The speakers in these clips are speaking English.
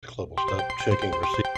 Club will stop checking receipts.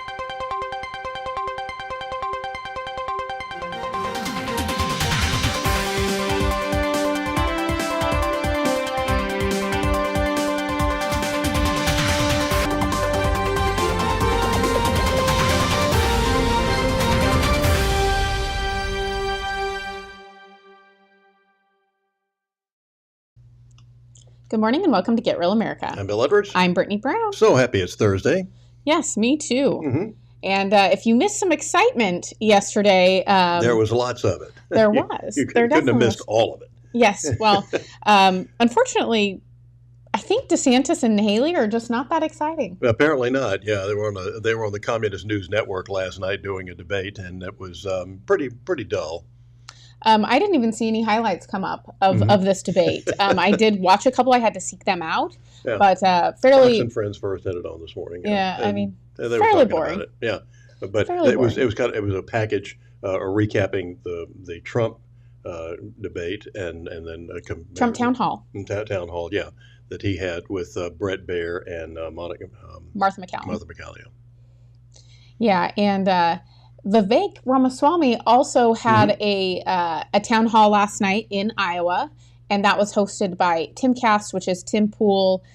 Good morning and welcome to Get Real America. I'm Bill Edwards. I'm Brittany Brown. So happy it's Thursday. Yes, me too. Mm-hmm. And if you missed some excitement yesterday, there was lots of it. There was. You couldn't have missed all of it. Yes. Well, unfortunately, I think DeSantis and Haley are just not that exciting. Apparently not. Yeah, they were on the Communist News Network last night doing a debate, and it was pretty dull. I didn't even see any highlights come up of this debate. I did watch a couple. I had to seek them out, yeah. But fairly. Fox and Friends first had it on this morning. Yeah, I mean, they were fairly talking boring. About it. Yeah, but fairly it was a package, recapping the Trump debate and then Trump town hall. Town hall, yeah, that he had with Brett Baer and Martha McCallum. Martha McCallum. Yeah, and. Vivek Ramaswamy also had a town hall last night in Iowa, and that was hosted by Timcast, which is Tim Pool.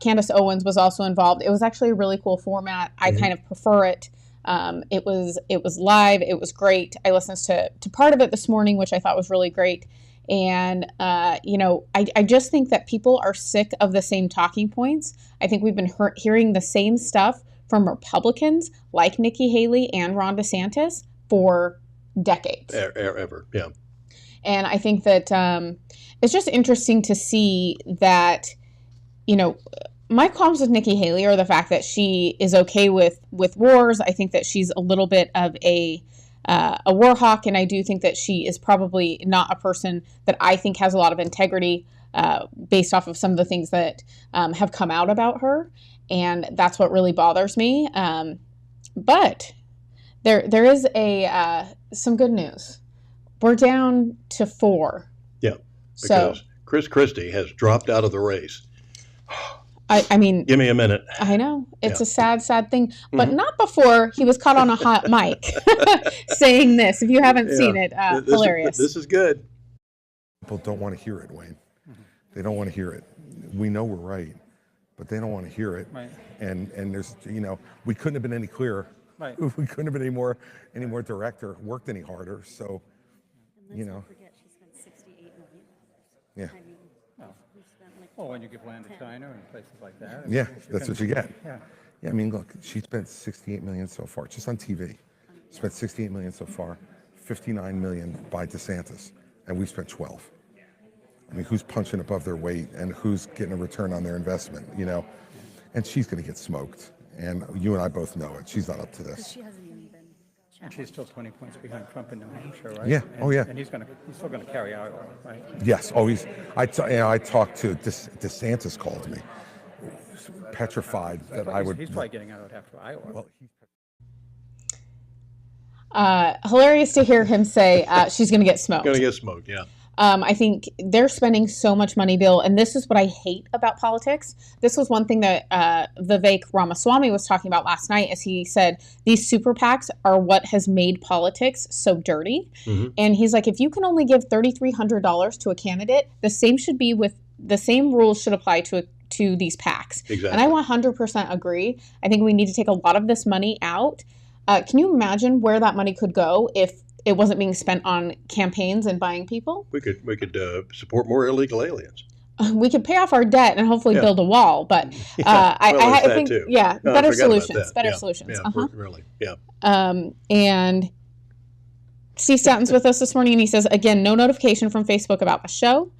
Candace Owens was also involved. It was actually a really cool format. I kind of prefer it. It was live. It was great. I listened to part of it this morning, which I thought was really great. And, I just think that people are sick of the same talking points. I think we've been hearing the same stuff from Republicans like Nikki Haley and Ron DeSantis for decades. Ever, yeah. And I think that it's just interesting to see that, my problems with Nikki Haley are the fact that she is okay with wars. I think that she's a little bit of a war hawk, and I do think that she is probably not a person that I think has a lot of integrity based off of some of the things that have come out about her. And that's what really bothers me. But there is some good news. We're down to 4. Yeah, because so, Chris Christie has dropped out of the race. I mean... Give me a minute. I know. It's a sad thing. But not before he was caught on a hot mic saying this. If you haven't seen it, hilarious. This is good. People don't want to hear it, Wayne. They don't want to hear it. We know we're right. But they don't want to hear it, right. And there's we couldn't have been any clearer. Right. We couldn't have been any more direct or worked any harder. So, Let's not forget she spent $68 million. Yeah. I mean, we spent like Well, when you give land to China and places like that. Yeah, that's what you get. Yeah. Yeah, I mean, look, she spent $68 million so far, just on TV. Spent $68 million so far, $59 million by DeSantis, and we spent 12. I mean, who's punching above their weight and who's getting a return on their investment, And she's going to get smoked. And you and I both know it. She's not up to this. she hasn't even been And she's still 20 points behind Trump in New Hampshire, right? Yeah. And, Oh, yeah. And he's still going to carry Iowa, right? Yes. Oh, I talked to DeSantis called me, petrified that I would. He's probably getting out after Iowa. Well, hilarious to hear him say she's going to get smoked. Going to get smoked, yeah. I think they're spending so much money, Bill, and this is what I hate about politics. This was one thing that Vivek Ramaswamy was talking about last night, as he said, these super PACs are what has made politics so dirty. And he's like, if you can only give $3,300 to a candidate, the same rules should apply to these PACs. Exactly. And I 100% agree. I think we need to take a lot of this money out. Can you imagine where that money could go if it wasn't being spent on campaigns and buying people? We could support more illegal aliens. We could pay off our debt and hopefully build a wall, but I think too. Better solutions. Better solutions. Really, yeah. And Steve Statton's with us this morning, and he says again, no notification from Facebook about the show.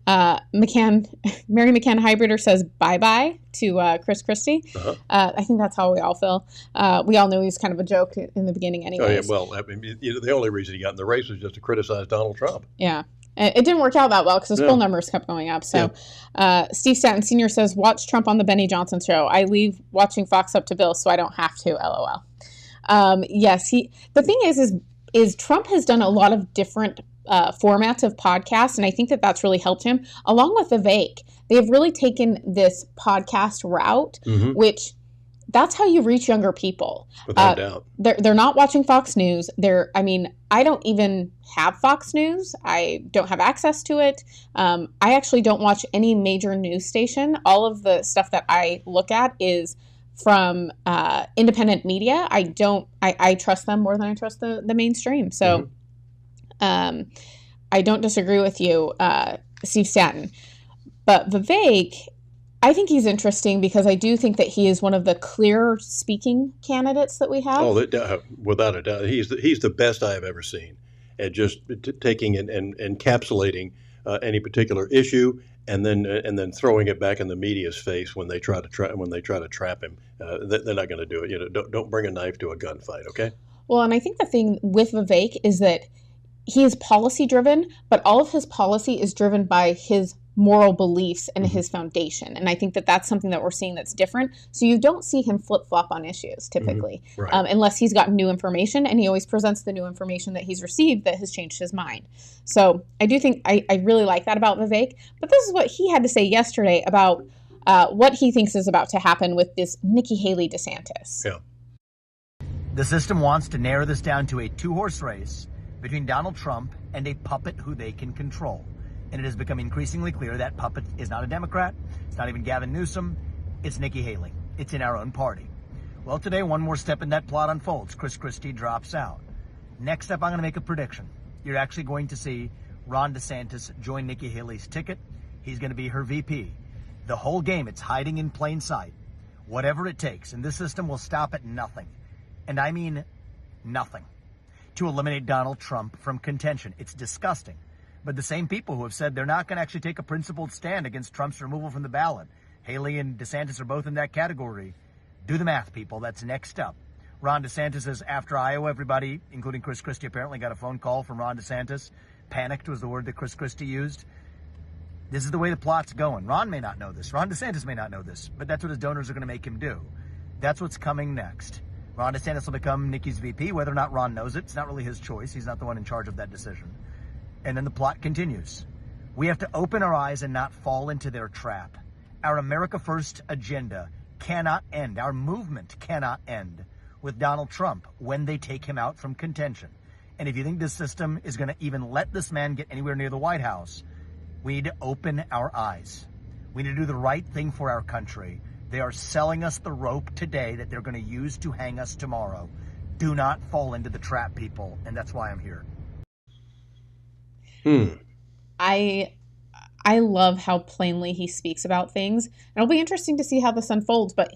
Mary McCann Hybrider says bye-bye to Chris Christie. I think that's how we all feel. We all knew he was kind of a joke in the begingetting anyways. Oh, yeah. Well, I mean, the only reason he got in the race was just to criticize Donald Trump. Yeah. It didn't work out that well because his poll numbers kept going up. So Steve Statton Sr. says, watch Trump on the Benny Johnson show. I leave watching Fox up to Bill so I don't have to, LOL. Yes, the thing is Trump has done a lot of different formats of podcasts, and I think that that's really helped him, along with Vivek. They have really taken this podcast route, which that's how you reach younger people. Without doubt. They're not watching Fox News. I don't even have Fox News. I don't have access to it. I actually don't watch any major news station. All of the stuff that I look at is from independent media. I trust them more than I trust the mainstream. So I don't disagree with you, Steve Stanton. But Vivek, I think he's interesting because I do think that he is one of the clear speaking candidates that we have. Oh, without a doubt, he's the best I have ever seen at just taking and encapsulating any particular issue and then throwing it back in the media's face when they try to trap him. They're not going to do it. You know, don't bring a knife to a gunfight. Okay. Well, and I think the thing with Vivek is that he is policy driven, but all of his policy is driven by his moral beliefs and his foundation. And I think that that's something that we're seeing that's different. So you don't see him flip-flop on issues typically, Right. Unless he's got new information, and he always presents the new information that he's received that has changed his mind. So I do think I really like that about Vivek. But this is what he had to say yesterday about what he thinks is about to happen with this Nikki Haley DeSantis. Yeah. The system wants to narrow this down to a two-horse race between Donald Trump and a puppet who they can control. And it has become increasingly clear that puppet is not a Democrat. It's not even Gavin Newsom. It's Nikki Haley. It's in our own party. Well, today, one more step in that plot unfolds. Chris Christie drops out. Next up, I'm going to make a prediction. You're actually going to see Ron DeSantis join Nikki Haley's ticket. He's going to be her VP. The whole game, it's hiding in plain sight. Whatever it takes. And this system will stop at nothing. And I mean nothing. To eliminate Donald Trump from contention. It's disgusting. But the same people who have said they're not going to actually take a principled stand against Trump's removal from the ballot. Haley and DeSantis are both in that category. Do the math, people. That's next up. Ron DeSantis says after Iowa, everybody, including Chris Christie, apparently got a phone call from Ron DeSantis. Panicked was the word that Chris Christie used. This is the way the plot's going. Ron may not know this. Ron DeSantis may not know this. But that's what his donors are going to make him do. That's what's coming next. Ron DeSantis will become Nikki's VP. Whether or not Ron knows it, it's not really his choice. He's not the one in charge of that decision. And then the plot continues. We have to open our eyes and not fall into their trap. Our America First agenda cannot end. Our movement cannot end with Donald Trump when they take him out from contention. And if you think this system is going to even let this man get anywhere near the White House, we need to open our eyes. We need to do the right thing for our country. They are selling us the rope today that they're going to use to hang us tomorrow. Do not fall into the trap, people. And that's why I'm here. I love how plainly he speaks about things. And it'll be interesting to see how this unfolds. But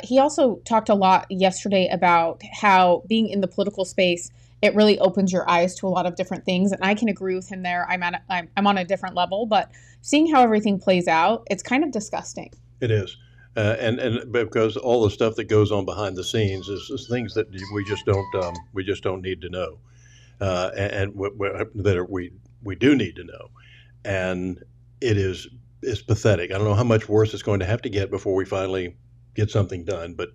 he also talked a lot yesterday about how being in the political space, it really opens your eyes to a lot of different things. And I can agree with him there. I'm on a different level, but seeing how everything plays out, it's kind of disgusting. It is. And because all the stuff that goes on behind the scenes is things that we just don't need to know, we do need to know, and it's pathetic. I don't know how much worse it's going to have to get before we finally get something done, but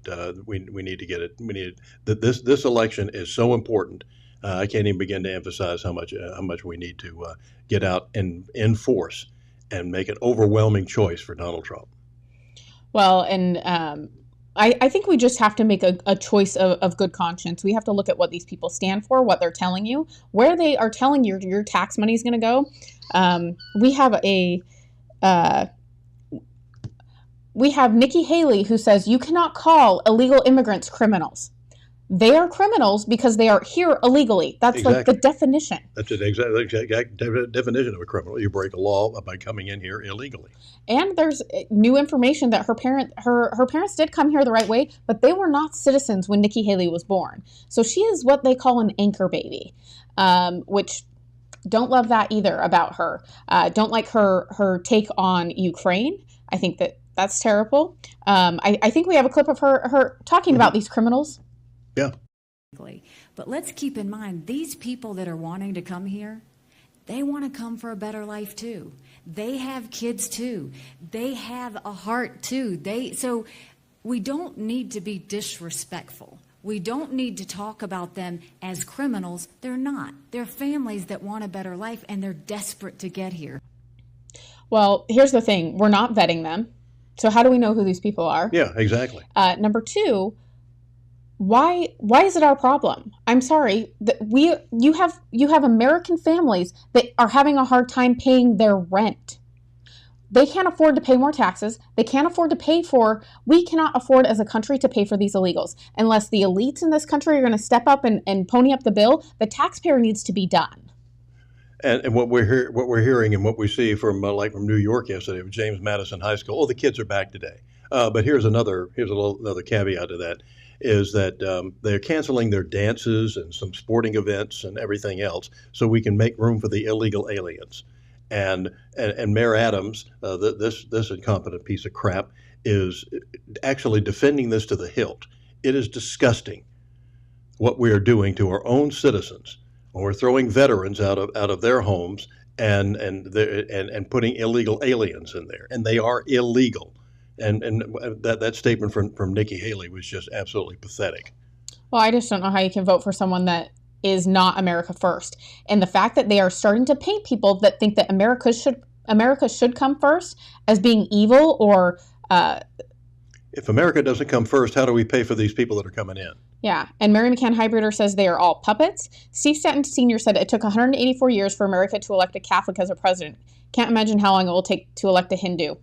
we need to get it. We need that. This election is so important. I can't even begin to emphasize how much we need to get out and enforce and make an overwhelming choice for Donald Trump. Well, and I think we just have to make a choice of good conscience. We have to look at what these people stand for, what they're telling you, where they are telling you your tax money is going to go. We have Nikki Haley who says you cannot call illegal immigrants criminals. They are criminals because they are here illegally. That's Exactly. like the definition. That's an exact definition of a criminal. You break a law by coming in here illegally. And there's new information that her parents did come here the right way, but they were not citizens when Nikki Haley was born. So she is what they call an anchor baby, which don't love that either about her. Don't like her take on Ukraine. I think that's terrible. I think we have a clip of her talking about these criminals. Yeah. But let's keep in mind, these people that are wanting to come here, they want to come for a better life too. They have kids too. They have a heart too. So we don't need to be disrespectful. We don't need to talk about them as criminals. They're not. They're families that want a better life, and they're desperate to get here. Well, here's the thing. We're not vetting them. So how do we know who these people are? Yeah, exactly. Number two, why is it our problem? I'm sorry that you have American families that are having a hard time paying their rent. They can't afford to pay more taxes. They can't afford to pay for, we cannot afford as a country to pay for these illegals. Unless the elites in this country are going to step up and pony up the bill, the taxpayer needs to be done. And what we're hearing and what we see from like from New York yesterday with James Madison High School. Oh, the kids are back today. But here's another caveat to that is that they're canceling their dances and some sporting events and everything else so we can make room for the illegal aliens. And Mayor Adams, this incompetent piece of crap, is actually defending this to the hilt. It is disgusting what we are doing to our own citizens. We're throwing veterans out of their homes and putting illegal aliens in there, and they are illegal. And that statement from Nikki Haley was just absolutely pathetic. Well, I just don't know how you can vote for someone that is not America first. And the fact that they are starting to paint people that think that America should come first as being evil or if America doesn't come first, how do we pay for these people that are coming in? Yeah, and Mary McCann Hybrider says they are all puppets. Steve Stanton Sr. said it took 184 years for America to elect a Catholic as a president. Can't imagine how long it will take to elect a Hindu.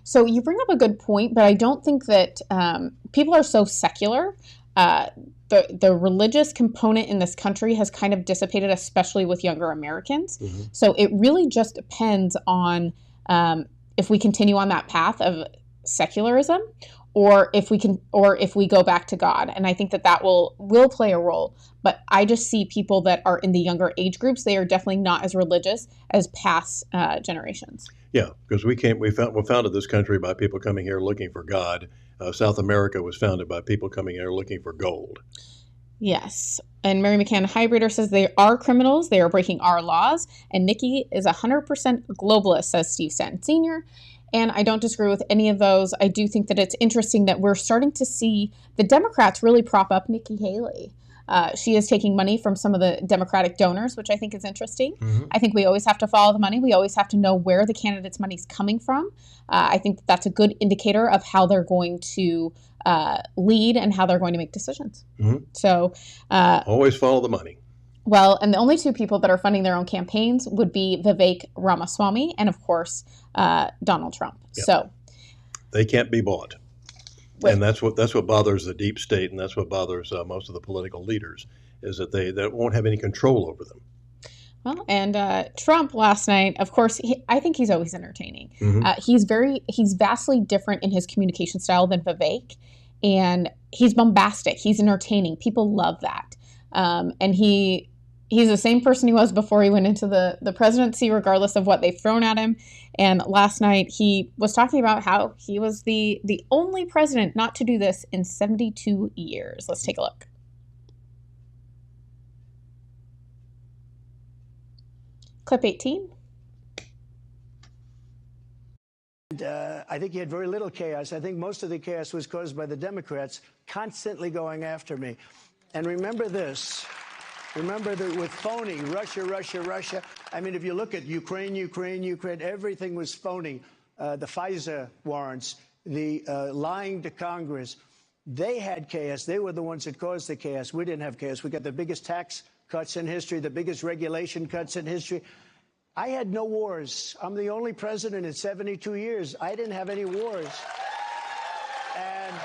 So you bring up a good point, but I don't think that people are so secular. The religious component in this country has kind of dissipated, especially with younger Americans. Mm-hmm. So it really just depends on if we continue on that path of secularism, or if we go back to God. And I think that will play a role. But I just see people that are in the younger age groups, they are definitely not as religious as past generations. Yeah, because we founded this country by people coming here looking for God. South America was founded by people coming here looking for gold. Yes. And Mary McCann Hybrider says they are criminals. They are breaking our laws. And Nikki is 100% globalist, says Steve Stanton Sr., and I don't disagree with any of those. I do think that it's interesting that we're starting to see the Democrats really prop up Nikki Haley. She is taking money from some of the Democratic donors, which I think is interesting. Mm-hmm. I think we always have to follow the money. We always have to know where the candidate's money's coming from. I think that's a good indicator of how they're going to lead and how they're going to make decisions. Mm-hmm. So always follow the money. Well, and the only two people that are funding their own campaigns would be Vivek Ramaswamy and, of course, Donald Trump. Yep. So they can't be bought. And that's what bothers the deep state, and that's what bothers most of the political leaders, is that they won't have any control over them. Well, and Trump last night, of course, I think he's always entertaining. Mm-hmm. He's vastly different in his communication style than Vivek, and he's bombastic. He's entertaining. People love that. And he's the same person he was before he went into the presidency, regardless of what they've thrown at him. And last night he was talking about how he was the only president not to do this in 72 years. Let's take a look. Clip 18. I think he had very little chaos. I think most of the chaos was caused by the Democrats constantly going after me. And remember this. Remember that with phony, Russia, Russia, Russia. I mean, if you look at Ukraine, everything was phony. The FISA warrants, the lying to Congress. They had chaos. They were the ones that caused the chaos. We didn't have chaos. We got the biggest tax cuts in history, the biggest regulation cuts in history. I had no wars. I'm the only president in 72 years. I didn't have any wars. And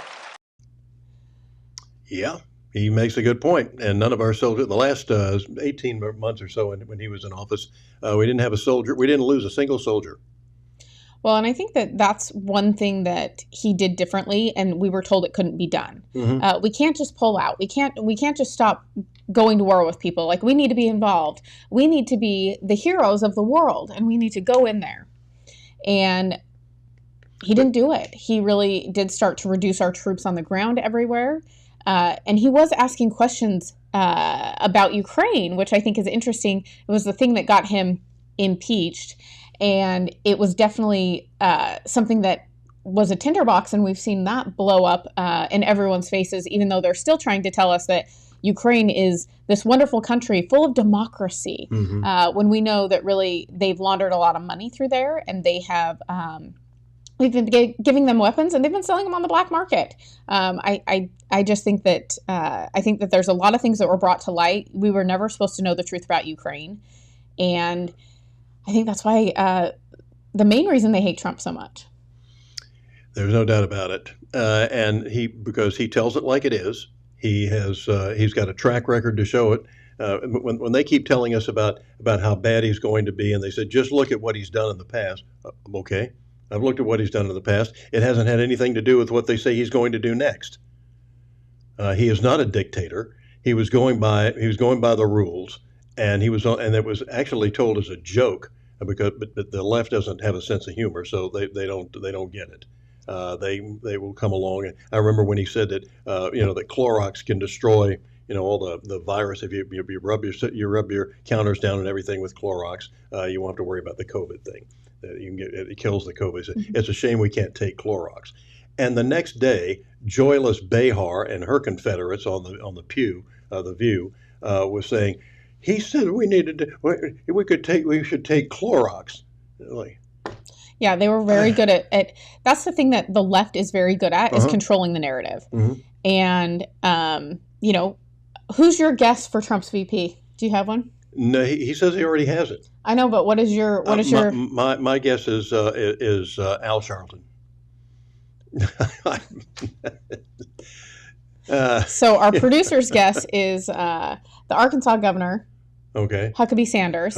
yeah. He makes a good point, and none of our soldiers, the last 18 months or so when he was in office, we didn't have a soldier. We didn't lose a single soldier. Well, and I think that that's one thing that he did differently, and we were told it couldn't be done. Mm-hmm. We can't just pull out. We can't just stop going to war with people. Like, we need to be involved. We need to be the heroes of the world, and we need to go in there. And he didn't do it. He really did start to reduce our troops on the ground everywhere. And he was asking questions about Ukraine, which I think is interesting. It was the thing that got him impeached. And it was definitely something that was a tinderbox, and we've seen that blow up in everyone's faces, even though they're still trying to tell us that Ukraine is this wonderful country full of democracy, when we know that really they've laundered a lot of money through there, and they have We've been giving them weapons, and they've been selling them on the black market. I just think that there's a lot of things that were brought to light. We were never supposed to know the truth about Ukraine, and I think that's why the main reason they hate Trump so much. There's no doubt about it, and because he tells it like it is. He's got a track record to show it. When they keep telling us about how bad he's going to be, and they said just look at what he's done in the past. Okay. I've looked at what he's done in the past. It hasn't had anything to do with what they say he's going to do next. He is not a dictator. He was going by the rules, and it was actually told as a joke but the left doesn't have a sense of humor, so they don't get it. They will come along, and I remember when he said that that Clorox can destroy all the virus if you rub your counters down and everything with Clorox. You won't have to worry about the COVID thing. You can get it kills the COVID. It's a shame we can't take Clorox. And the next day, Joyless Behar and her Confederates on the pew, the View, was saying, he said we should take Clorox. Like, yeah, they were very good at. That's the thing that the left is very good at is controlling the narrative. Mm-hmm. And who's your guess for Trump's VP? Do you have one? No, he says he already has it. I know, but what is your my guess is Al Sharpton. So our producer's guess is the Arkansas governor, Huckabee Sanders.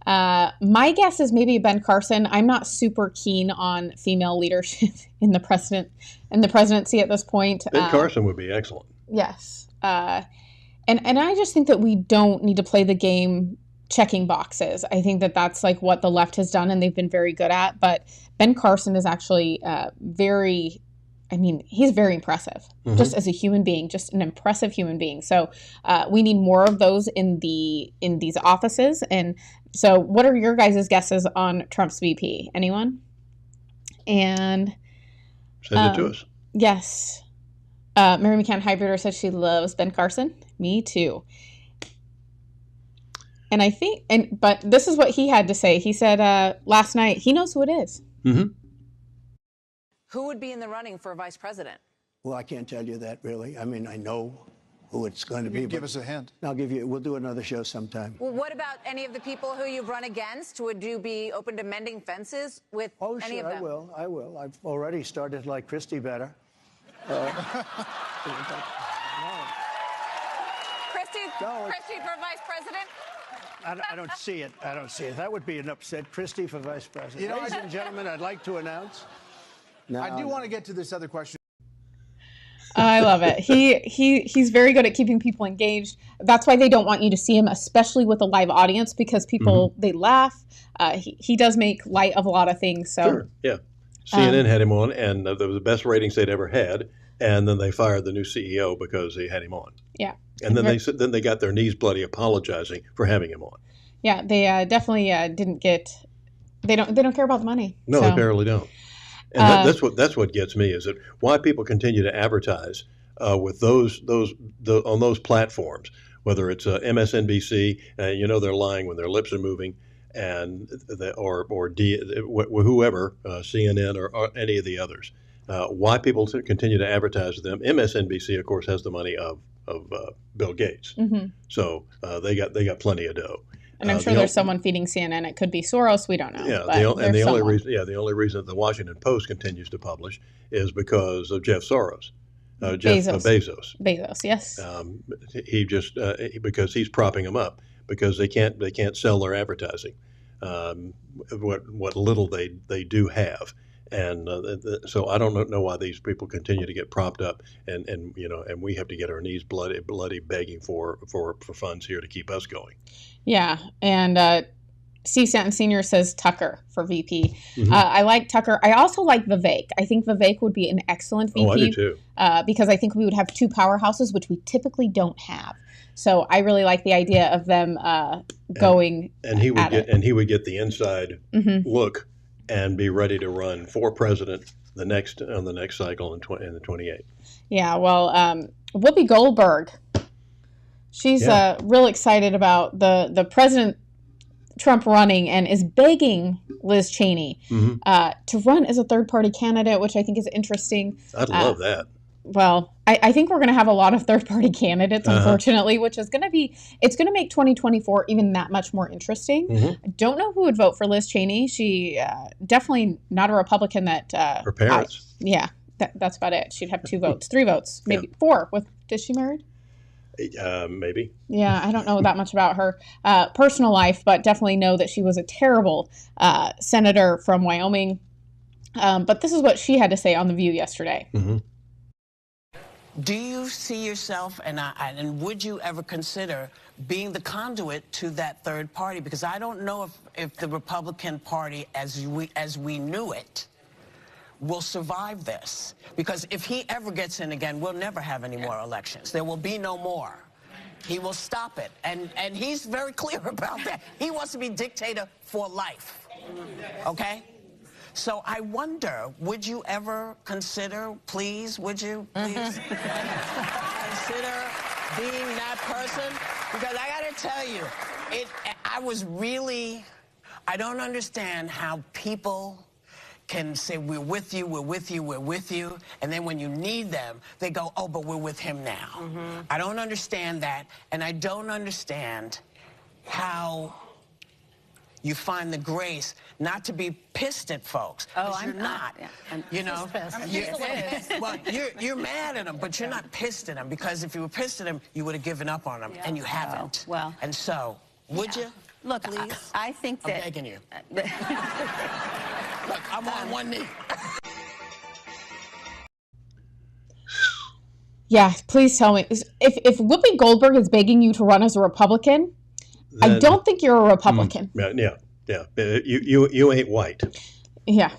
My guess is maybe Ben Carson. I'm not super keen on female leadership in the presidency at this point. Ben Carson would be excellent. Yes. And I just think that we don't need to play the game checking boxes. I think that that's like what the left has done, and they've been very good at. But Ben Carson is actually he's very impressive, just as a human being, just an impressive human being. So we need more of those in these offices. And so what are your guys' guesses on Trump's VP? Anyone? And send it to us. Yes. Mary McCann Hybrider said she loves Ben Carson. Me too. And I think, but this is what he had to say. He said last night, he knows who it is. Mm-hmm. Who would be in the running for vice president? Well, I can't tell you that, really. I mean, I know who it's going to be. Give us a hint. We'll do another show sometime. Well, what about any of the people who you've run against? Would you be open to mending fences with any of them? I will. I've already started to like Christie better. Christie for vice president? I don't see it. That would be an upset. Christie for vice president. Ladies and gentlemen, I'd like to announce. I do want to get to this other question. I love it. He's very good at keeping people engaged. That's why they don't want you to see him, especially with a live audience, because people, they laugh. He does make light of a lot of things. So sure. Yeah. CNN had him on, and that was the best ratings they'd ever had. And then they fired the new CEO because they had him on. Yeah. And then they got their knees bloody apologizing for having him on. Yeah, they definitely didn't get. They don't care about the money. No, they barely don't. And that's what gets me is that why people continue to advertise with those on those platforms, whether it's MSNBC, they're lying when their lips are moving, and whoever CNN or any of the others. Why people continue to advertise with them? MSNBC, of course, has the money of Bill Gates, so they got plenty of dough. And I'm sure there's someone feeding CNN. It could be Soros. We don't know. Yeah, the only reason that the Washington Post continues to publish is because of Jeff Soros, Bezos. Bezos, yes. He just because he's propping them up because they can't sell their advertising, what little they do have. And so I don't know why these people continue to get propped up, and we have to get our knees bloody begging for funds here to keep us going. Yeah, and Steve Stanton Sr. says Tucker for VP. I like Tucker. I also like Vivek. I think Vivek would be an excellent VP. Oh, I do too. Because I think we would have two powerhouses, which we typically don't have. So I really like the idea of them going. And he would get the inside look. And be ready to run for president on the next cycle in the 28. Yeah, well, Whoopi Goldberg, she's real excited about the president Trump running and is begging Liz Cheney to run as a third-party candidate, which I think is interesting. I'd love that. Well, I think we're going to have a lot of third-party candidates, unfortunately, which is going to it's going to make 2024 even that much more interesting. I don't know who would vote for Liz Cheney. She definitely not a Republican that... Her parents. That's about it. She'd have 2 votes, 3 votes, maybe 4. Is she married? Maybe. Yeah, I don't know that much about her personal life, but definitely know that she was a terrible senator from Wyoming. But this is what she had to say on The View yesterday. Do you see yourself, and would you ever consider being the conduit to that third party? Because I don't know if the Republican Party, as we knew it, will survive this. Because if he ever gets in again, we'll never have any more elections. There will be no more. He will stop it. And he's very clear about that. He wants to be dictator for life. Okay? So I wonder, would you ever consider, please, would you please consider being that person? Because I got to tell you, I don't understand how people can say, we're with you, we're with you, we're with you, and then when you need them, they go, oh, but we're with him now. I don't understand that, and I don't understand how you find the grace not to be pissed at folks. Oh, you're not. You know, you're mad at them, but you're not pissed at them, because if you were pissed at them, you would have given up on them, and you haven't. Well, and so, would you? Look, I think that... I'm begging you. Look, I'm on one knee. Yeah, please tell me. If Whoopi Goldberg is begging you to run as a Republican, then, I don't think you're a Republican. Yeah. You ain't white. Yeah.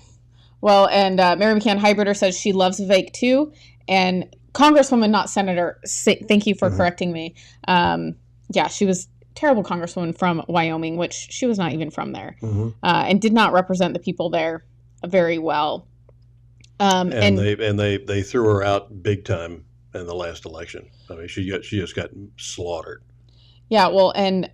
Well, and Mary McCann Hybrider says she loves Vivek too. And Congresswoman, not Senator, thank you for correcting me. Yeah, she was terrible Congresswoman from Wyoming, which she was not even from there, and did not represent the people there very well. And they threw her out big time in the last election. I mean, she just got slaughtered. Yeah, well, and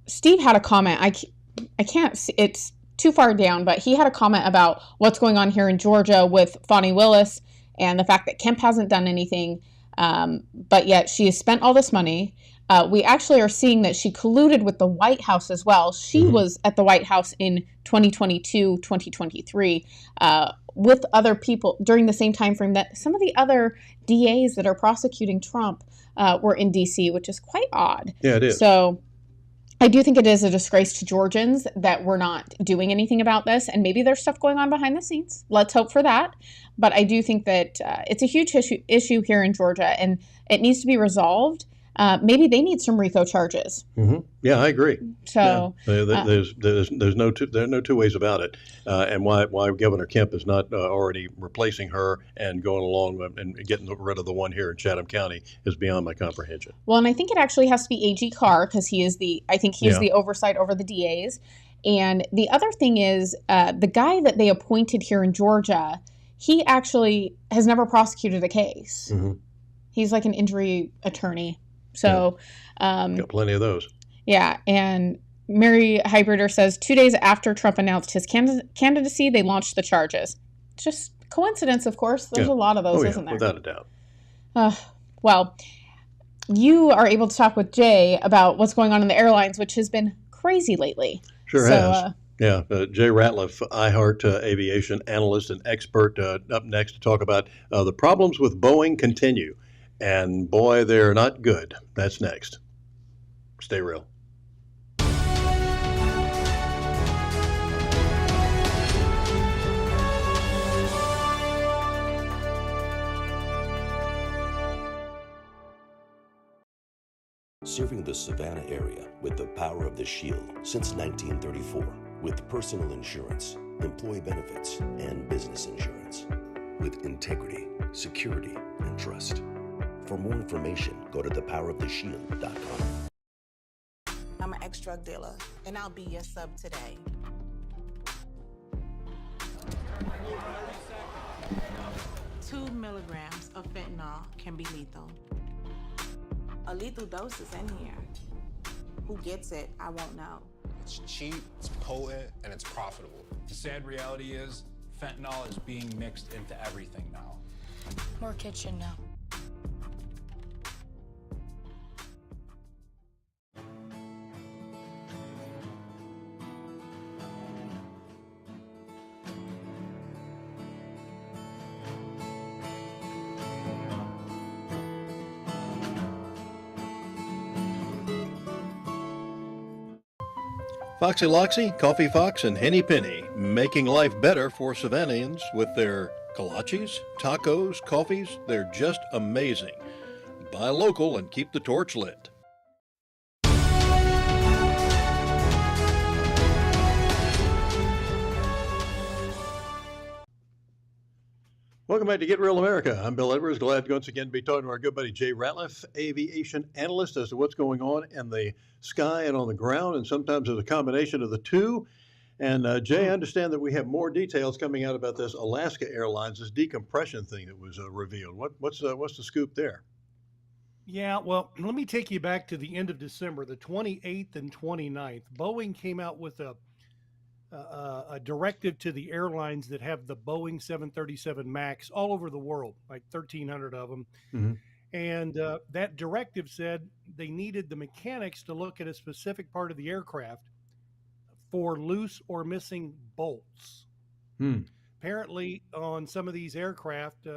Steve had a comment. I can't see, it's too far down, but he had a comment about what's going on here in Georgia with Fani Willis and the fact that Kemp hasn't done anything, but yet she has spent all this money. We actually are seeing that she colluded with the White House as well. She was at the White House in 2022, 2023, with other people during the same time frame that some of the other DAs that are prosecuting Trump were in D.C., which is quite odd. Yeah, it is. So I do think it is a disgrace to Georgians that we're not doing anything about this, and maybe there's stuff going on behind the scenes. Let's hope for that. But I do think that it's a huge issue here in Georgia, and it needs to be resolved. Maybe they need some RICO charges. Yeah, I agree. So there's no two ways about it. And why Governor Kemp is not already replacing her and going along and getting rid of the one here in Chatham County is beyond my comprehension. Well, and I think it actually has to be A.G. Carr, because he is the oversight over the DAs. And the other thing is the guy that they appointed here in Georgia, he actually has never prosecuted a case. He's like an injury attorney. So, got plenty of those. Yeah, and Mary Hybrider says 2 days after Trump announced his candidacy, they launched the charges. Just coincidence, of course. There's a lot of those, isn't there? Without a doubt. Well, you are able to talk with Jay about what's going on in the airlines, which has been crazy lately. Sure has. Jay Ratliff, iHeart aviation analyst and expert, up next to talk about the problems with Boeing continue. And boy, they're not good. That's next. Stay real. Serving the Savannah area with the power of the Shield since 1934. With personal insurance, employee benefits, and business insurance. With integrity, security, and trust. For more information, go to thepoweroftheshield.com. I'm an ex-drug dealer, and I'll be your sub today. Two milligrams of fentanyl can be lethal. A lethal dose is in here. Who gets it, I won't know. It's cheap, it's potent, and it's profitable. The sad reality is fentanyl is being mixed into everything now. More kitchen now. Foxy Loxy, Coffee Fox, and Henny Penny, making life better for Savannahans with their kolaches, tacos, coffees. They're just amazing. Buy local and keep the torch lit. Welcome back to Get Real America. I'm Bill Edwards. Glad to once again be talking to our good buddy Jay Ratliff, aviation analyst, as to what's going on in the sky and on the ground, and sometimes there's a combination of the two. And Jay, I understand that we have more details coming out about this Alaska Airlines, this decompression thing that was revealed. What's the scoop there? Yeah, well, let me take you back to the end of December, the 28th and 29th. Boeing came out with a directive to the airlines that have the Boeing 737 MAX all over the world, like 1,300 of them. Mm-hmm. And that directive said they needed the mechanics to look at a specific part of the aircraft for loose or missing bolts. Apparently, on some of these aircraft,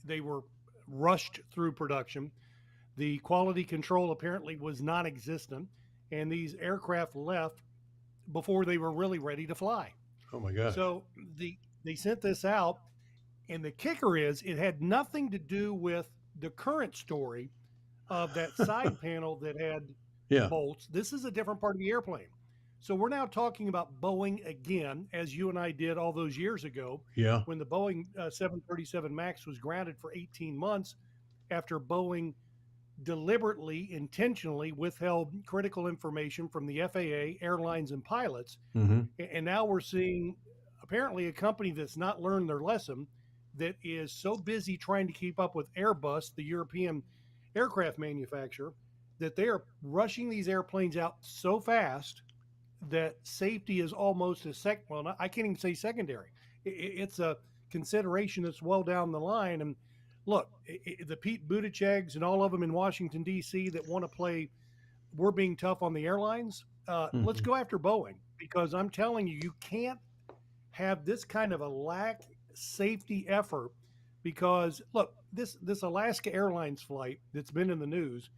they were rushed through production. The quality control apparently was non-existent, and these aircraft left before they were really ready to fly. Oh my gosh. So they sent this out, and the kicker is it had nothing to do with the current story of that side panel that had bolts. This is a different part of the airplane. So we're now talking about Boeing again, as you and I did all those years ago. Yeah. When the Boeing 737 MAX was grounded for 18 months after Boeing deliberately, intentionally withheld critical information from the FAA, airlines, and pilots. Mm-hmm. And now we're seeing apparently a company that's not learned their lesson, that is so busy trying to keep up with Airbus, the European aircraft manufacturer, that they are rushing these airplanes out so fast that safety is almost I can't even say secondary. It's a consideration that's well down the line. And look, the Pete Buttigiegs and all of them in Washington, D.C. that want to play, we're being tough on the airlines. Let's go after Boeing, because I'm telling you, you can't have this kind of a lack safety effort, because look, this Alaska Airlines flight that's been in the news,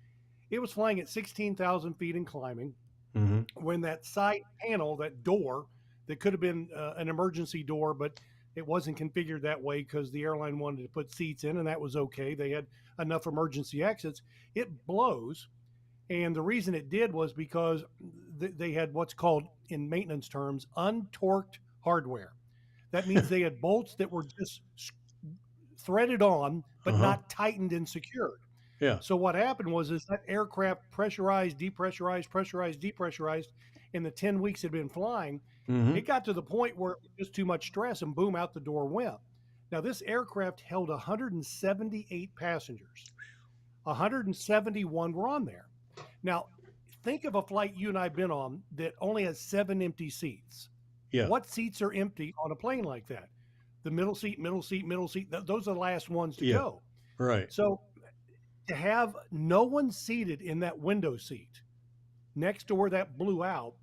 it was flying at 16,000 feet and climbing. Mm-hmm. When that side panel, that door that could have been an emergency door, but it wasn't configured that way because the airline wanted to put seats in, and that was okay. They had enough emergency exits. It blows. And the reason it did was because they had what's called, in maintenance terms, untorqued hardware. That means they had bolts that were just threaded on, but not tightened and secured. Yeah. So what happened was that aircraft pressurized, depressurized, pressurized, depressurized in the 10 weeks it had been flying. Mm-hmm. It got to the point where it was just too much stress, and boom, out the door went. Now, this aircraft held 178 passengers. 171 were on there. Now, think of a flight you and I have been on that only has 7 empty seats. Yeah. What seats are empty on a plane like that? The middle seat, middle seat, middle seat. Those are the last ones to go. Right. So to have no one seated in that window seat next to where that blew out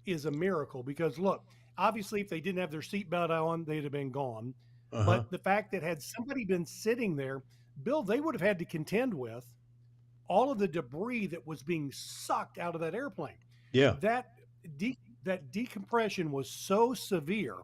is a miracle, because look, obviously if they didn't have their seatbelt on, they'd have been gone. But the fact that had somebody been sitting there, Bill, they would have had to contend with all of the debris that was being sucked out of that airplane. Yeah. That decompression was so severe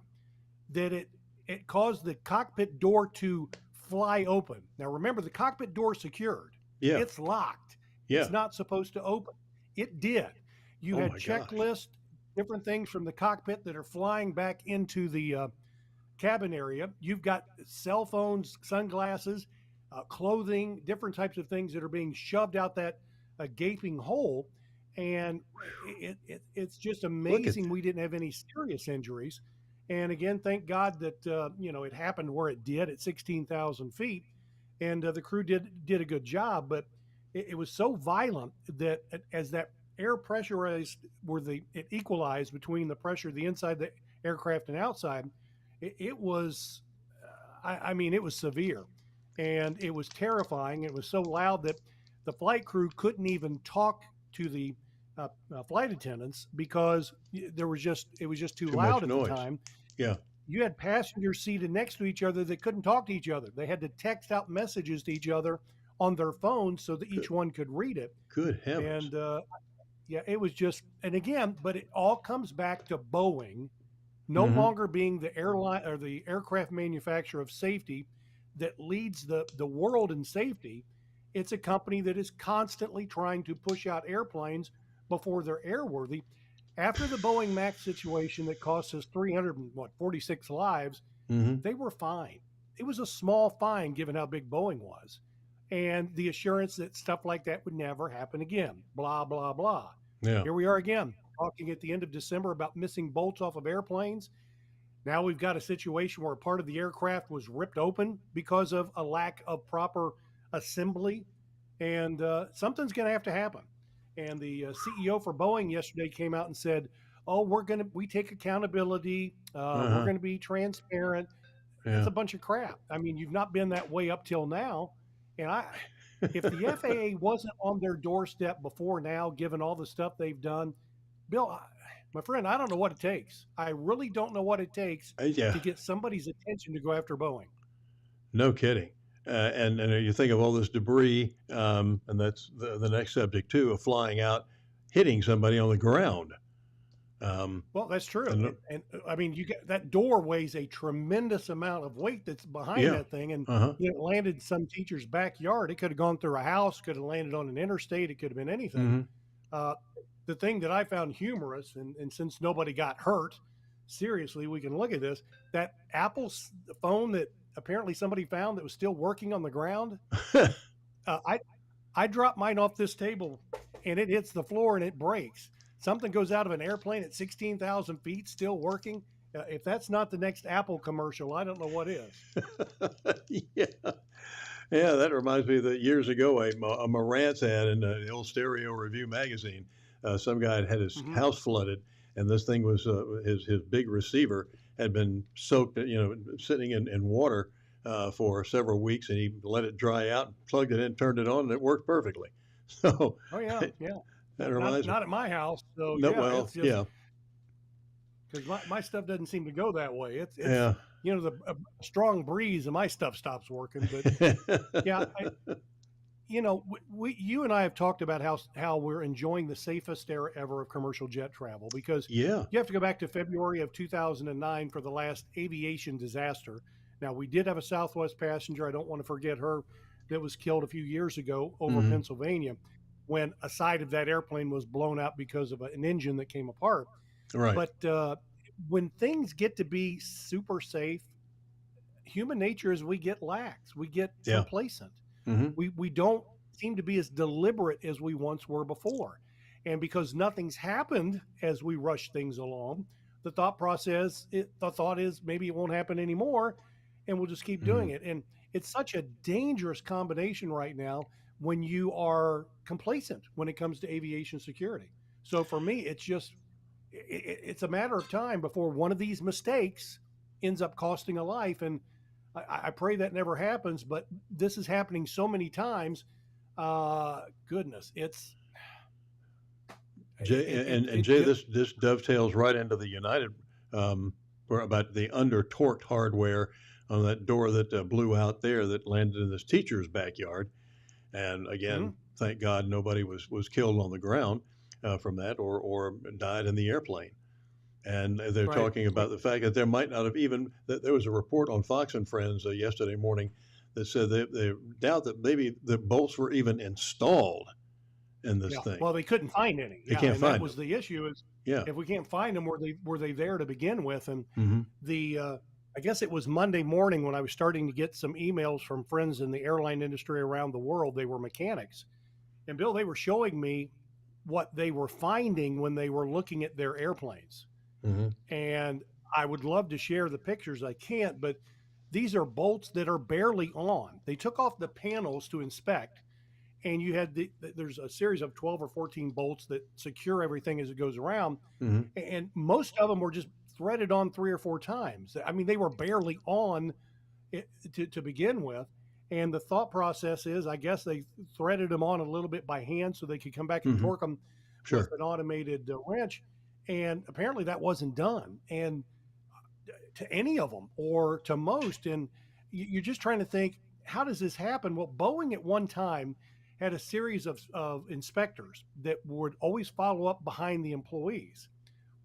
that it caused the cockpit door to fly open. Now remember, the cockpit door secured. Yeah. It's locked. Yeah. It's not supposed to open. It did. You had checklists, different things from the cockpit that are flying back into the cabin area. You've got cell phones, sunglasses, clothing, different types of things that are being shoved out that gaping hole. And it's just amazing we didn't have any serious injuries. And again, thank God that it happened where it did at 16,000 feet, and the crew did a good job. But it was so violent that as that air pressurized, it equalized between the pressure the inside the aircraft and outside. It was, I mean, it was severe, and it was terrifying. It was so loud that the flight crew couldn't even talk to the flight attendants because it was just too Too much loud at the noise. time. Yeah. You had passengers seated next to each other that couldn't talk to each other. They had to text out messages to each other on their phones so that each one could read it. Good heavens. And yeah, it was just, and again, but it all comes back to Boeing no longer being the airline or the aircraft manufacturer of safety that leads the world in safety. It's a company that is constantly trying to push out airplanes before they're airworthy. After the Boeing Max situation that cost us 346 lives, they were fine. It was a small fine given how big Boeing was, and the assurance that stuff like that would never happen again. Blah blah blah. Yeah. Here we are again, talking at the end of December about missing bolts off of airplanes. Now we've got a situation where a part of the aircraft was ripped open because of a lack of proper assembly, and something's going to have to happen. And the CEO for Boeing yesterday came out and said, "Oh, we take accountability. We're going to be transparent." Yeah. That's a bunch of crap. I mean, you've not been that way up till now, and if the FAA wasn't on their doorstep before now, given all the stuff they've done, Bill, my friend, I don't know what it takes. I really don't know what it takes Yeah. to get somebody's attention to go after Boeing. No kidding. And you think of all this debris, and that's the next subject too, of flying out, hitting somebody on the ground. Well, that's true. And I mean, you get that door weighs a tremendous amount of weight that's behind that thing, and it landed in some teacher's backyard. It could have gone through a house, could have landed on an interstate, it could have been anything. The thing that I found humorous, and since nobody got hurt, seriously, we can look at this, that Apple phone that apparently somebody found that was still working on the ground. I dropped mine off this table and it hits the floor and it breaks. Something goes out of an airplane at 16,000 feet, still working. If that's not the next Apple commercial, I don't know what is. Yeah. Yeah, that reminds me that years ago, a Marantz ad in the old Stereo Review magazine, some guy had his house flooded, and this thing was his big receiver had been soaked, sitting in water for several weeks, and he let it dry out, plugged it in, turned it on, and it worked perfectly. So, oh yeah, yeah. That reminds not at my house. So no, yeah, well, it's just, because my stuff doesn't seem to go that way. It's yeah. A strong breeze and my stuff stops working. But yeah, you and I have talked about how we're enjoying the safest era ever of commercial jet travel, because you have to go back to February of 2009 for the last aviation disaster. Now, we did have a Southwest passenger, I don't want to forget her, that was killed a few years ago over Mm-hmm. Pennsylvania when a side of that airplane was blown out because of an engine that came apart. Right. But when things get to be super safe, human nature is we get lax, we get complacent. Mm-hmm. We don't seem to be as deliberate as we once were before. And because nothing's happened as we rush things along, the thought is maybe it won't happen anymore, and we'll just keep doing it. And it's such a dangerous combination right now when you are complacent when it comes to aviation security. So for me, it's a matter of time before one of these mistakes ends up costing a life. And I pray that never happens, but this is happening so many times. Goodness, it's Jay, this dovetails right into the United about the under torqued hardware on that door that blew out there that landed in this teacher's backyard. And again, thank God nobody was killed on the ground from that or died in the airplane. And they're talking about the fact that there might not have that there was a report on Fox and Friends yesterday morning that said they doubt that maybe the bolts were even installed in this thing. Well, they couldn't find any. They can't find that was the issue. Is if we can't find them, were they there to begin with? And I guess it was Monday morning when I was starting to get some emails from friends in the airline industry around the world. They were mechanics, and Bill, they were showing me what they were finding when they were looking at their airplanes. And I would love to share the pictures. I can't, but these are bolts that are barely on. They took off the panels to inspect, and you had there's a series of 12 or 14 bolts that secure everything as it goes around, Mm-hmm. and most of them were just threaded on 3 or 4 times. I mean, they were barely on to begin with. And the thought process is, I guess they threaded them on a little bit by hand so they could come back and Mm-hmm. torque them Sure. with an automated wrench. And apparently that wasn't done, and to any of them or to most. And you're just trying to think, how does this happen? Well, Boeing at one time had a series of inspectors that would always follow up behind the employees.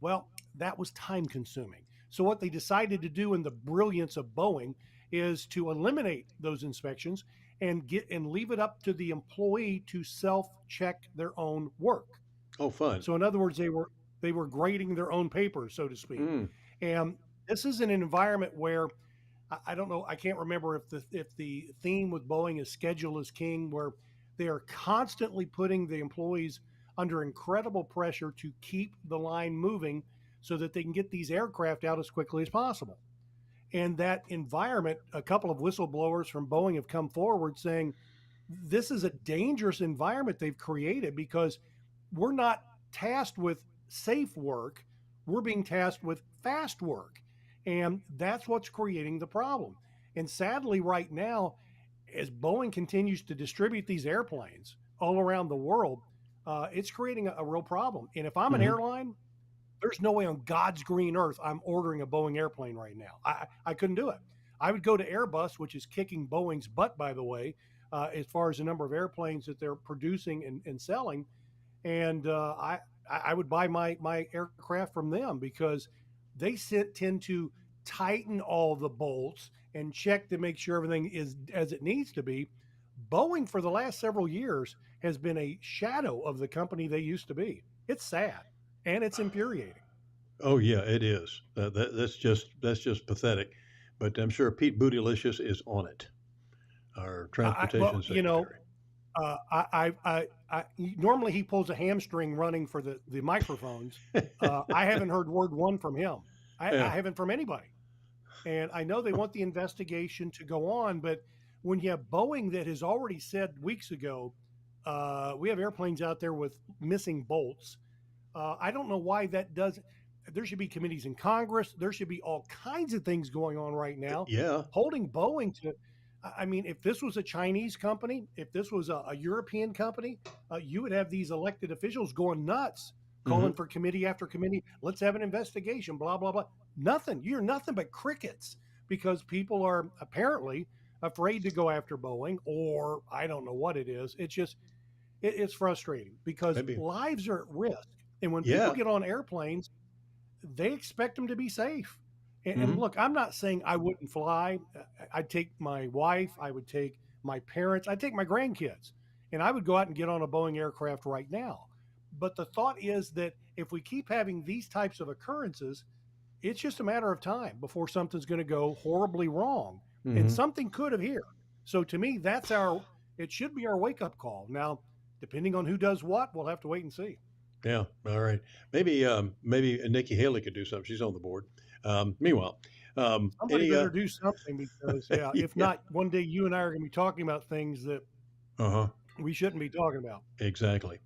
Well, that was time consuming. So what they decided to do in the brilliance of Boeing is to eliminate those inspections and leave it up to the employee to self-check their own work. Oh, fun. So in other words, they were grading their own papers, so to speak. Mm. And this is an environment where I don't know, I can't remember if the theme with Boeing is schedule is king, where they are constantly putting the employees under incredible pressure to keep the line moving so that they can get these aircraft out as quickly as possible. And that environment, a couple of whistleblowers from Boeing have come forward saying this is a dangerous environment they've created because we're not tasked with safe work, we're being tasked with fast work. And that's what's creating the problem. And sadly, right now, as Boeing continues to distribute these airplanes all around the world, it's creating a real problem. And if I'm an airline, there's no way on God's green earth I'm ordering a Boeing airplane right now. I couldn't do it. I would go to Airbus, which is kicking Boeing's butt, by the way, as far as the number of airplanes that they're producing and selling. And I would buy my aircraft from them because they tend to tighten all the bolts and check to make sure everything is as it needs to be. Boeing, for the last several years, has been a shadow of the company they used to be. It's sad and it's infuriating. Oh yeah, it is. That's just pathetic. But I'm sure Pete Bootylicious is on it. Our transportation secretary. You know, normally he pulls a hamstring running for the microphones. I haven't heard word one from him. I haven't from anybody. And I know they want the investigation to go on, but when you have Boeing that has already said weeks ago, we have airplanes out there with missing bolts. I don't know why that doesn't. There should be committees in Congress. There should be all kinds of things going on right now. Yeah. Holding Boeing to, I mean, if this was a Chinese company, if this was a European company, you would have these elected officials going nuts, calling for committee after committee. Let's have an investigation, blah, blah, blah. Nothing. You're nothing but crickets because people are apparently afraid to go after Boeing, or I don't know what it is. It's just, it's frustrating because lives are at risk. And when people get on airplanes, they expect them to be safe. And look, I'm not saying I wouldn't fly. I'd take my wife, I would take my parents, I'd take my grandkids, and I would go out and get on a Boeing aircraft right now. But the thought is that if we keep having these types of occurrences, it's just a matter of time before something's going to go horribly wrong. And something could have here. So to me, it should be our wake-up call. Now, depending on who does what, we'll have to wait and see. Yeah. All right. Maybe Nikki Haley could do something. She's on the board. Meanwhile, somebody better do something because if not, one day you and I are going to be talking about things that we shouldn't be talking about. Exactly.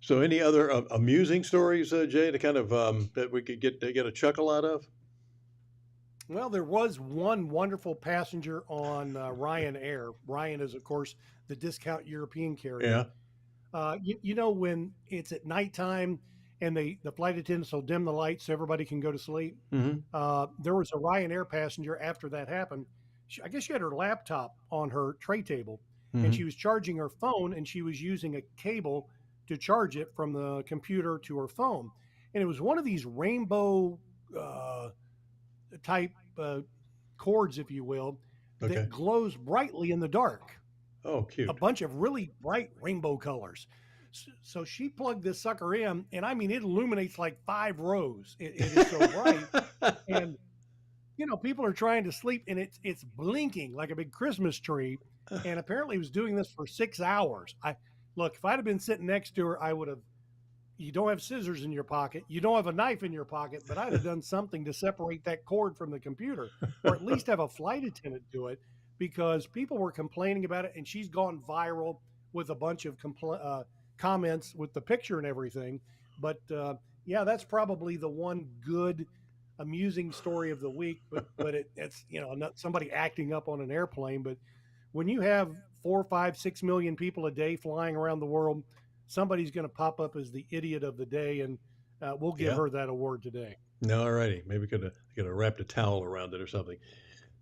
So, any other amusing stories, Jay, to kind of that we could get a chuckle out of? Well, there was one wonderful passenger on Ryanair. Ryan is, of course, the discount European carrier. Yeah. You know, when it's at nighttime and the flight attendants will dim the lights so everybody can go to sleep. There was a Ryanair passenger after that happened. I guess she had her laptop on her tray table and she was charging her phone and she was using a cable to charge it from the computer to her phone. And it was one of these rainbow type cords, if you will, that glows brightly in the dark. Oh, cute. A bunch of really bright rainbow colors. So she plugged this sucker in, and I mean, it illuminates like 5 rows. It is so bright. And, you know, people are trying to sleep, and it's blinking like a big Christmas tree. And apparently it was doing this for 6 hours. Look, if I'd have been sitting next to her, I would have, you don't have scissors in your pocket. You don't have a knife in your pocket, but I'd have done something to separate that cord from the computer, or at least have a flight attendant do it, because people were complaining about it, and she's gone viral with a bunch of comments with the picture and everything. But yeah, that's probably the one good, amusing story of the week. But it's not somebody acting up on an airplane. But when you have 4, 5, 6 million people a day flying around the world, somebody's going to pop up as the idiot of the day, and we'll give Yeah. her that award today. All righty. Maybe could have wrapped a towel around it or something.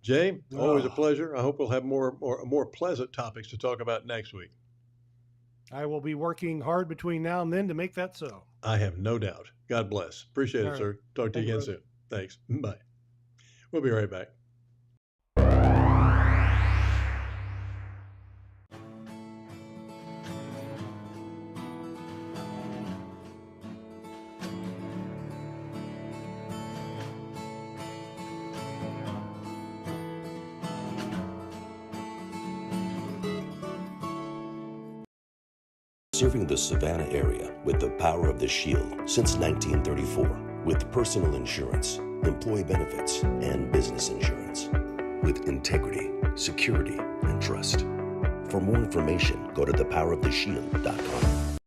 Jay, always a Oh, pleasure. I hope we'll have more pleasant topics to talk about next week. I will be working hard between now and then to make that so. I have no doubt. God bless. Appreciate All it, right. sir. Talk to Thank you you, again brother. soon. Thanks. Bye. We'll be right back. Serving the Savannah area with the power of the Shield since 1934 with personal insurance, employee benefits, and business insurance. With integrity, security, and trust. For more information, go to thepoweroftheshield.com.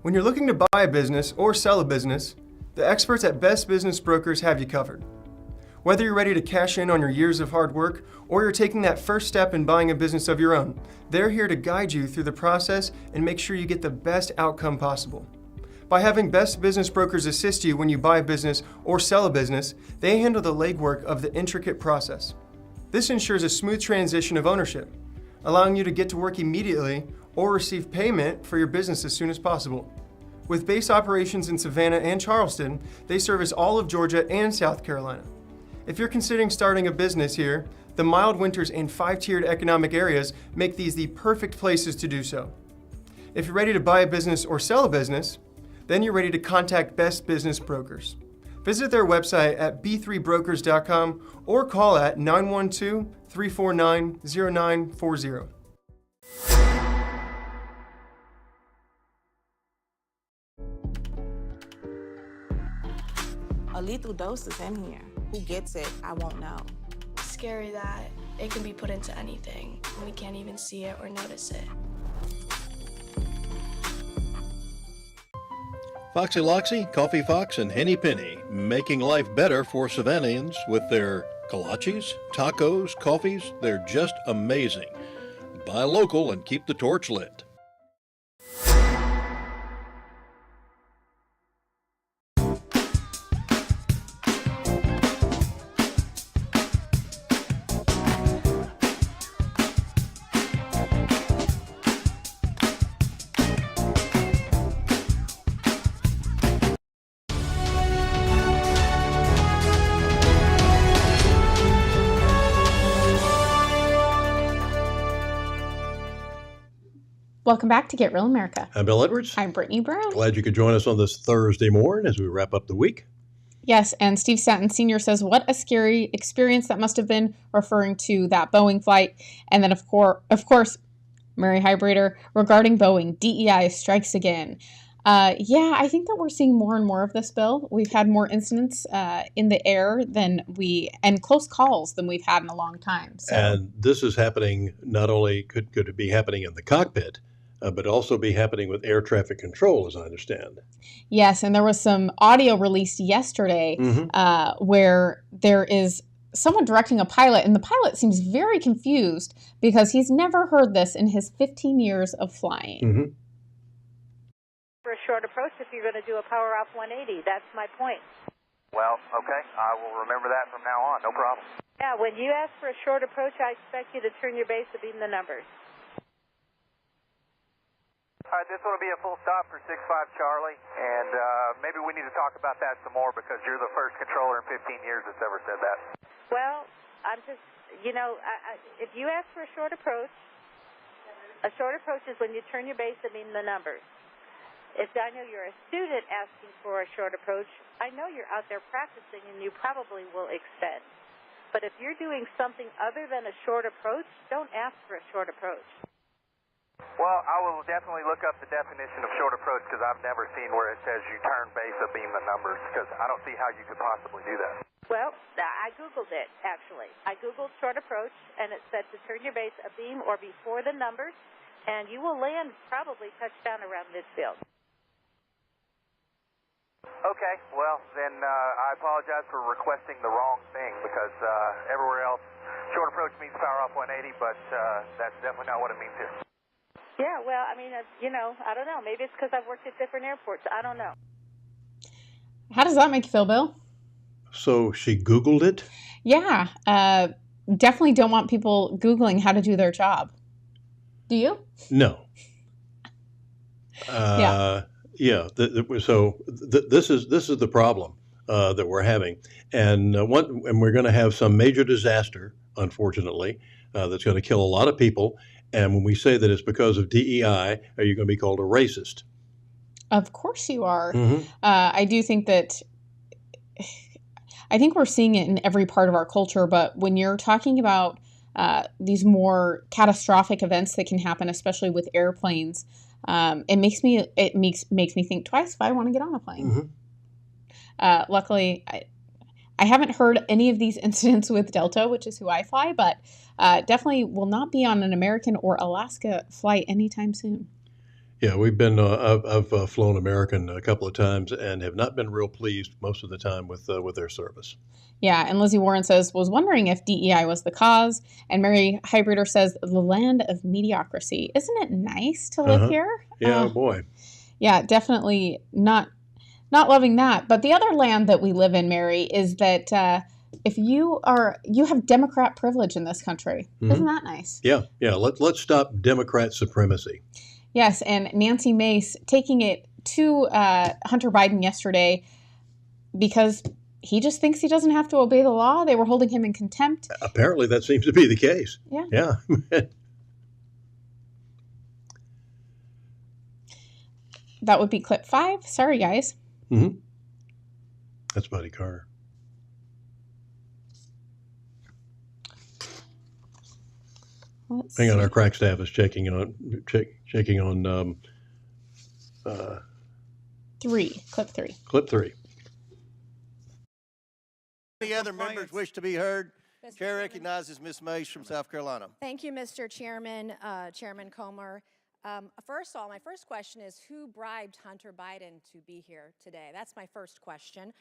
When you're looking to buy a business or sell a business, the experts at Best Business Brokers have you covered. Whether you're ready to cash in on your years of hard work or you're taking that first step in buying a business of your own, they're here to guide you through the process and make sure you get the best outcome possible. By having Best Business Brokers assist you when you buy a business or sell a business, they handle the legwork of the intricate process. This ensures a smooth transition of ownership, allowing you to get to work immediately or receive payment for your business as soon as possible. With base operations in Savannah and Charleston, they service all of Georgia and South Carolina. If you're considering starting a business here, the mild winters and 5-tiered economic areas make these the perfect places to do so. If you're ready to buy a business or sell a business, then you're ready to contact Best Business Brokers. Visit their website at b3brokers.com or call at 912-349-0940. A lethal dose is in here. Who gets it, I won't know. Scary that it can be put into anything and we can't even see it or notice it. Foxy Loxy, Coffee Fox, and Henny Penny, making life better for Savannahans with their kolaches, tacos, coffees. They're just amazing. Buy local and keep the torch lit. Welcome back to Get Real America. I'm Bill Edwards. I'm Brittany Brown. Glad you could join us on this Thursday morning as we wrap up the week. Yes, and Steve Stanton Sr. says, what a scary experience that must have been, referring to that Boeing flight. And then, of course, Mary Hybrader, regarding Boeing, DEI strikes again. Yeah, I think that we're seeing more and more of this, Bill. We've had more incidents in the air and close calls than we've had in a long time. So. And this is happening, not only could it be happening in the cockpit, but also be happening with air traffic control, as I understand. Yes, and there was some audio released yesterday where there is someone directing a pilot, and the pilot seems very confused because he's never heard this in his 15 years of flying. For a short approach, if you're going to do a power off 180, that's my point. Well, okay, I will remember that from now on, no problem. Yeah, when you ask for a short approach, I expect you to turn your base and beam the numbers. All right, this will be a full stop for 6-5 Charlie, and maybe we need to talk about that some more because you're the first controller in 15 years that's ever said that. Well, I'm just, if you ask for a short approach is when you turn your base and beam the numbers. If I know you're a student asking for a short approach, I know you're out there practicing and you probably will extend. But if you're doing something other than a short approach, don't ask for a short approach. Well, I will definitely look up the definition of short approach because I've never seen where it says you turn base and beam the numbers because I don't see how you could possibly do that. Well, I Googled it, actually. I Googled short approach, and it said to turn your base abeam or before the numbers and you will land probably touchdown around midfield. Okay, well, then I apologize for requesting the wrong thing because everywhere else, short approach means power off 180, but that's definitely not what it means here. Yeah, well, I mean, I don't know. Maybe it's because I've worked at different airports. I don't know. How does that make you feel, Bill? So she Googled it? Yeah. Definitely don't want people Googling how to do their job. Do you? No. Yeah. This is the problem that we're having, and we're going to have some major disaster, unfortunately, that's going to kill a lot of people. And when we say that it's because of DEI, are you going to be called a racist? Of course you are. Mm-hmm. I do think that. I think we're seeing it in every part of our culture, but when you're talking about these more catastrophic events that can happen, especially with airplanes, it makes me think twice if I want to get on a plane. Mm-hmm. Luckily, I haven't heard any of these incidents with Delta, which is who I fly, but definitely will not be on an American or Alaska flight anytime soon. Yeah, we've been. I've flown American a couple of times and have not been real pleased most of the time with their service. Yeah, and Lizzie Warren was wondering if DEI was the cause, and Mary Hybrider says the land of mediocrity. Isn't it nice to live here? Yeah, boy. Yeah, definitely not loving that. But the other land that we live in, Mary, is that if you have Democrat privilege in this country. Mm-hmm. Isn't that nice? Yeah. Let's stop Democrat supremacy. Yes, and Nancy Mace taking it to Hunter Biden yesterday because he just thinks he doesn't have to obey the law. They were holding him in contempt. Apparently, that seems to be the case. Yeah. That would be clip 5. Sorry, guys. Mm-hmm. That's Buddy Carter. Hang on, our crack staff is checking on 3. Clip 3. Clip 3. Any other members wish to be heard? Chair recognizes Ms. Mace from South Carolina. Thank you, Mr. Chairman, Chairman Comer. First of all, my first question is, who bribed Hunter Biden to be here today? That's my first question.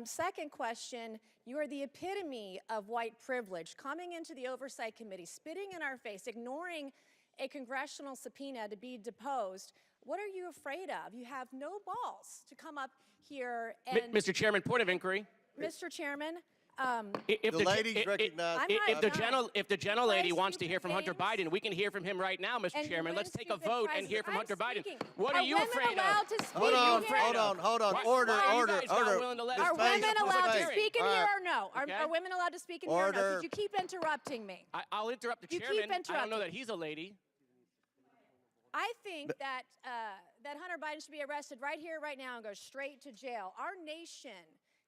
Second question, you are the epitome of white privilege, coming into the Oversight Committee, spitting in our face, ignoring a congressional subpoena to be deposed. What are you afraid of? You have no balls to come up here and... Mr. Chairman, point of inquiry. Mr. Chairman, if the ladies recognize... If the gentlelady wants to hear from Hunter Biden, we can hear from him right now, Mr. Chairman. Let's take a vote and hear from Hunter Biden. What are you afraid of? Hold on. Order. Are women allowed to speak in here or no? Are women allowed to speak in here or no? Could you keep interrupting me? I'll interrupt the chairman. I don't know that he's a lady. I think that Hunter Biden should be arrested right here, right now, and go straight to jail. Our nation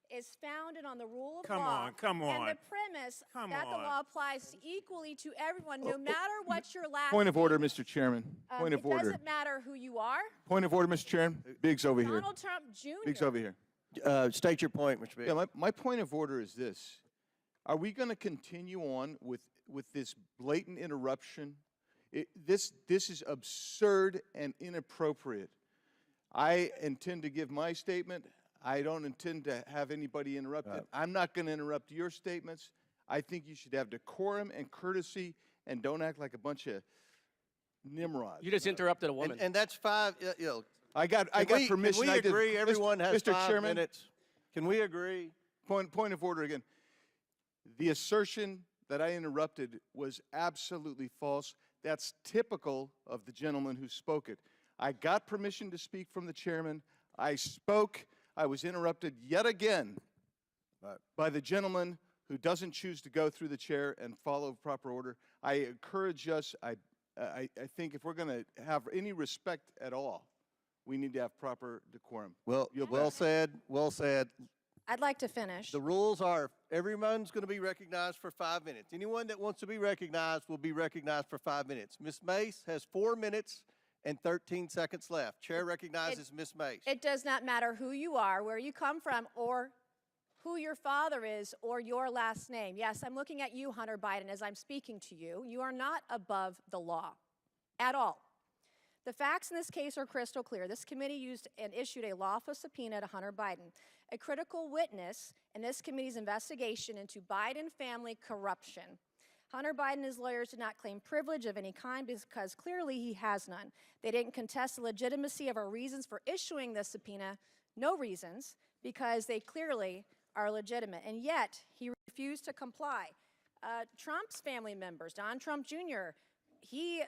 is founded on the rule of law. Come on. And the premise that the law applies equally to everyone, no matter what your last Point of order, name Mr. Chairman. Point of order. It doesn't matter who you are. Point of order, Mr. Chairman. Biggs over here. Donald Trump Jr. Biggs over here. State your point, Mr. Biggs. Yeah, my point of order is this. Are we going to continue on with this blatant interruption? This is absurd and inappropriate. I intend to give my statement. I don't intend to have anybody interrupted. I'm not going to interrupt your statements. I think you should have decorum and courtesy and don't act like a bunch of nimrods. You just interrupted a woman. And that's 5, I got permission. Can we agree everyone has Mr. 5 Chairman, minutes? Can we agree? Point of order again. The assertion that I interrupted was absolutely false. That's typical of the gentleman who spoke it. I got permission to speak from the chairman. I spoke. I was interrupted yet again by the gentleman who doesn't choose to go through the chair and follow proper order. I encourage us, I think if we're going to have any respect at all, we need to have proper decorum. Well said. I'd like to finish. The rules are everyone's going to be recognized for 5 minutes. Anyone that wants to be recognized will be recognized for 5 minutes. Ms. Mace has 4 minutes and 13 seconds left. Chair recognizes Ms. Mace. It does not matter who you are, where you come from, or who your father is, or your last name. Yes, I'm looking at you, Hunter Biden, as I'm speaking to you. You are not above the law. at all. The facts in this case are crystal clear. This committee used and issued a lawful subpoena to Hunter Biden, a critical witness in this committee's investigation into Biden family corruption. Hunter Biden and his lawyers did not claim privilege of any kind because clearly he has none. They didn't contest the legitimacy of our reasons for issuing this subpoena, no reasons, because they clearly are legitimate. And yet, he refused to comply. Trump's family members, Don Trump Jr., he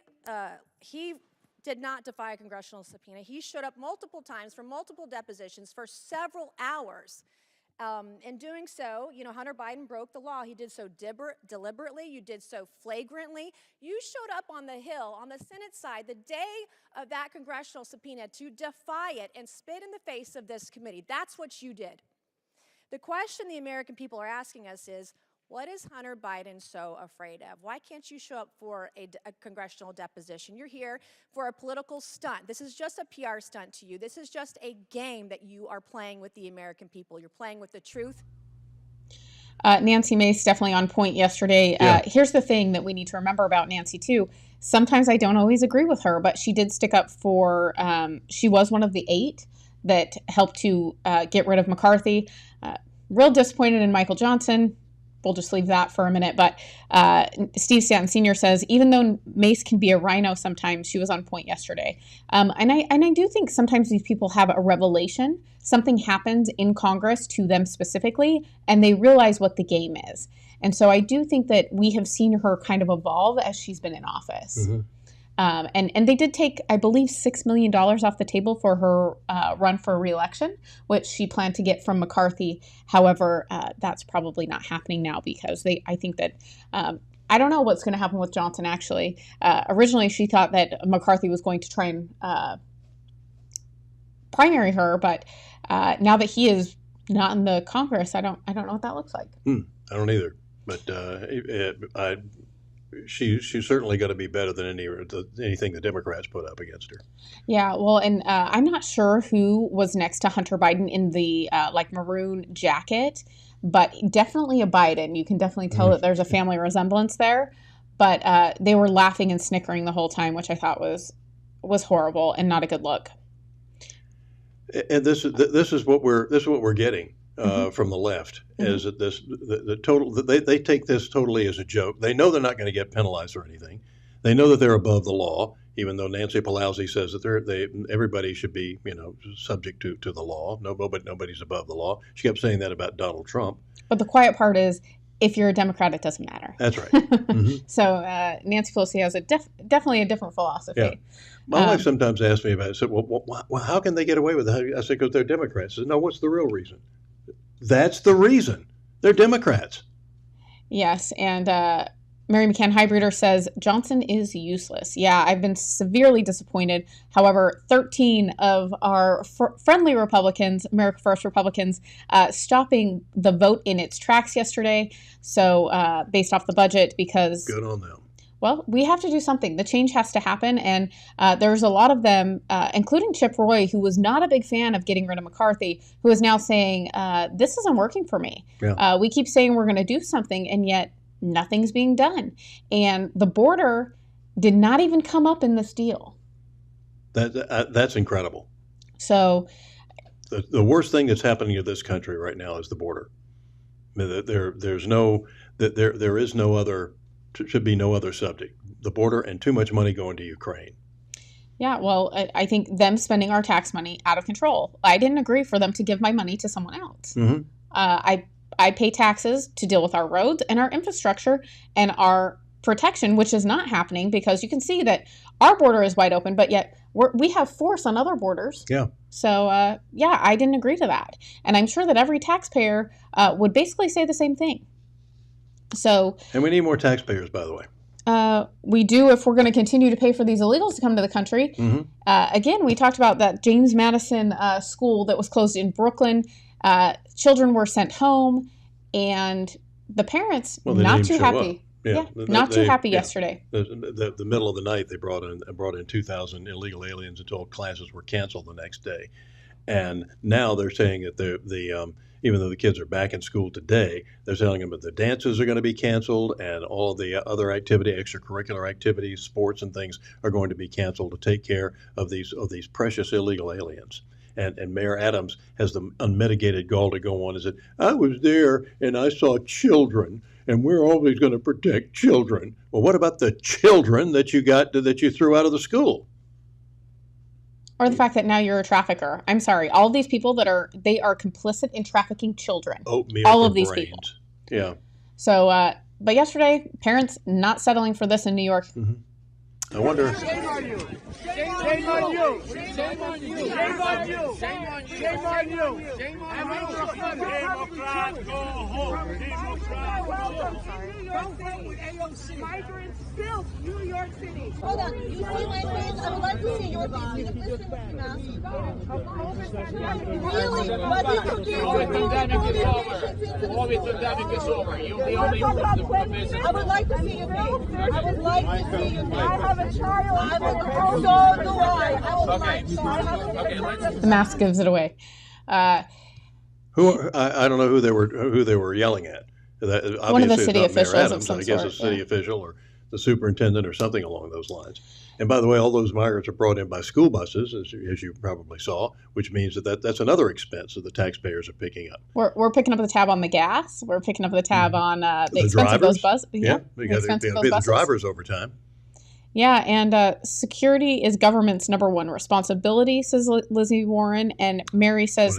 did not defy a congressional subpoena. He showed up multiple times for multiple depositions for several hours. In doing so, Hunter Biden broke the law. He did so deliberately. You did so flagrantly. You showed up on the Hill, on the Senate side, the day of that congressional subpoena to defy it and spit in the face of this committee. That's what you did. The question the American people are asking us is, what is Hunter Biden so afraid of? Why can't you show up for a congressional deposition? You're here for a political stunt. This is just a PR stunt to you. This is just a game that you are playing with the American people. You're playing with the truth. Nancy Mace definitely on point yesterday. Yeah. Here's the thing that we need to remember about Nancy, too. Sometimes I don't always agree with her, but she did stick up for, she was one of the 8 that helped to get rid of McCarthy. Real disappointed in Michael Johnson. We'll just leave that for a minute. But Steve Stanton Sr. says, even though Mace can be a rhino sometimes, she was on point yesterday. And I do think sometimes these people have a revelation. Something happens in Congress to them specifically, and they realize what the game is. And so I do think that we have seen her kind of evolve as she's been in office. Mm-hmm. And they did take, I believe, $6 million off the table for her run for re-election, which she planned to get from McCarthy. However, that's probably not happening now because I think that, I don't know what's going to happen with Johnson, actually. Originally, she thought that McCarthy was going to try and primary her, but now that he is not in the Congress, I don't know what that looks like. I don't either. But she's certainly going to be better than anything the Democrats put up against her. Yeah, well, and I'm not sure who was next to Hunter Biden in the maroon jacket, but definitely a Biden. You can definitely tell that there's a family resemblance there. But they were laughing and snickering the whole time, which I thought was horrible and not a good look. And this is what we're getting. From the left is that they take this totally as a joke. They know they're not going to get penalized or anything. They know that they're above the law, even though Nancy Pelosi says that everybody should be subject to the law. Nobody's above the law. She kept saying that about Donald Trump. But the quiet part is, if you're a Democrat, it doesn't matter. That's right. Mm-hmm. So Nancy Pelosi has definitely a different philosophy. Yeah. My wife sometimes asks me about it. I said, well, how can they get away with it? I said, because they're Democrats. She said, no, what's the real reason? That's the reason. They're Democrats. Yes, and Mary McCann Highbreeder says, Johnson is useless. Yeah, I've been severely disappointed. However, 13 of our friendly Republicans, America First Republicans, stopping the vote in its tracks yesterday. So based off the budget, because... Good on them. Well, we have to do something. The change has to happen. And there's a lot of them, including Chip Roy, who was not a big fan of getting rid of McCarthy, who is now saying, this isn't working for me. Yeah. We keep saying we're going to do something, and yet nothing's being done. And the border did not even come up in this deal. That's incredible. So the worst thing that's happening to this country right now is the border. I mean, there is no other... should be no other subject. The border and too much money going to Ukraine. Yeah, well, I think them spending our tax money out of control. I didn't agree for them to give my money to someone else. Mm-hmm. I pay taxes to deal with our roads and our infrastructure and our protection, which is not happening because you can see that our border is wide open, but yet we have force on other borders. Yeah. So, I didn't agree to that. And I'm sure that every taxpayer would basically say the same thing. And we need more taxpayers, by the way. We do if we're going to continue to pay for these illegals to come to the country. Mm-hmm. Again, we talked about that James Madison school that was closed in Brooklyn. Children were sent home, and the parents not too happy. Not too happy yesterday. The middle of the night, they brought in 2,000 illegal aliens and told classes were canceled the next day. And now they're saying that even though the kids are back in school today, they're telling them that the dances are going to be canceled and all the other extracurricular activities, sports and things are going to be canceled to take care of these precious illegal aliens. And Mayor Adams has the unmitigated gall to go on and said, I was there and I saw children, and we're always going to protect children. Well, what about the children that you threw out of the school? Or the fact that now you're a trafficker. I'm sorry. All of these people they are complicit in trafficking children. Oatmeal all for of these brains. people. Yeah. So, but yesterday, parents not settling for this in New York. Mm-hmm. I wonder. Shame on you! Shame on you! Shame on you! Shame on you! Shame on you! Shame on you! Shame on you! Democrats go home! Democrats go home! Migrants built New York City. Hold on. You see my face? I would like to see your face. You can listen to me now. Really? But you could give All the pandemic is over. All the pandemic is over. You'll be only I would like to see your face. I would like to see your face. I have a child. I would so do I. I would like to. The mask gives it away. I don't know who they were yelling at. One of the city officials Mayor Adams, of some I guess sort, a city official or the superintendent or something along those lines. And by the way, all those migrants are brought in by school buses, as you probably saw, which means that's another expense that the taxpayers are picking up. We're picking up the tab on the gas. We're picking up the tab on the expense drivers, of those buses. Yeah, they got to pay the drivers overtime. Yeah, and security is government's number one responsibility, says Lizzie Warren. And Mary says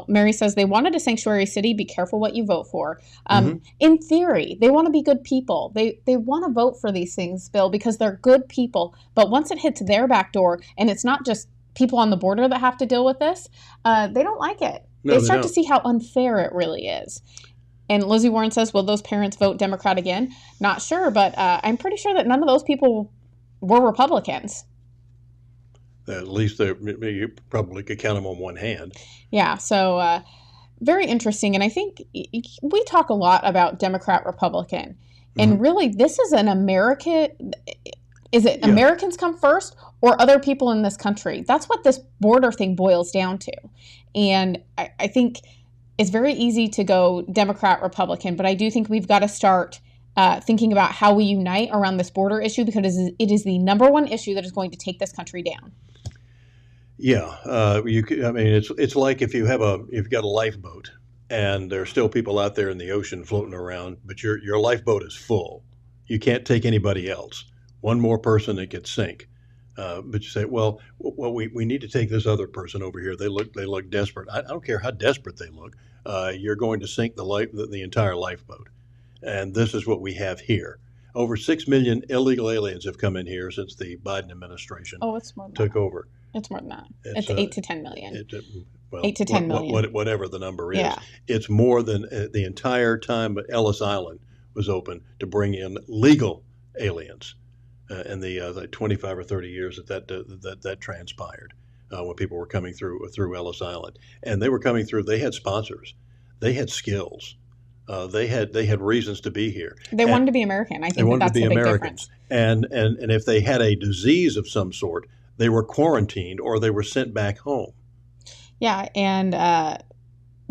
Mary says they wanted a sanctuary city. Be careful what you vote for. In theory, they want to be good people. They want to vote for these things, Bill, because they're good people. But once it hits their back door, and it's not just people on the border that have to deal with this, they don't like it. They start to see how unfair it really is. And Lizzie Warren says, will those parents vote Democrat again? Not sure, but I'm pretty sure that none of those people were Republicans. At least you probably could count them on one hand. Yeah, so very interesting. And I think we talk a lot about Democrat, Republican. And really, this is an American. Is it Americans come first or other people in this country? That's what this border thing boils down to. And I think it's very easy to go Democrat, Republican, but I do think we've got to start thinking about how we unite around this border issue, because it is the number one issue that is going to take this country down. Yeah, it's like if you've got a lifeboat and there are still people out there in the ocean floating around, but your lifeboat is full. You can't take anybody else. One more person, it could sink. But you say, well, we need to take this other person over here. They look desperate. I don't care how desperate they look. You're going to sink the entire lifeboat. And this is what we have here. Over 6 million illegal aliens have come in here since the Biden administration took over. It's more than that. It's 8 to 10 million. 8 to 10 million. Whatever the number is. Yeah. It's more than the entire time Ellis Island was open to bring in legal aliens. In the 25 or 30 years that transpired, when people were coming through Ellis Island, and they were coming through, they had sponsors, they had skills, they had reasons to be here. They wanted to be American. I think that's the big difference. And if they had a disease of some sort, they were quarantined or they were sent back home. Yeah, and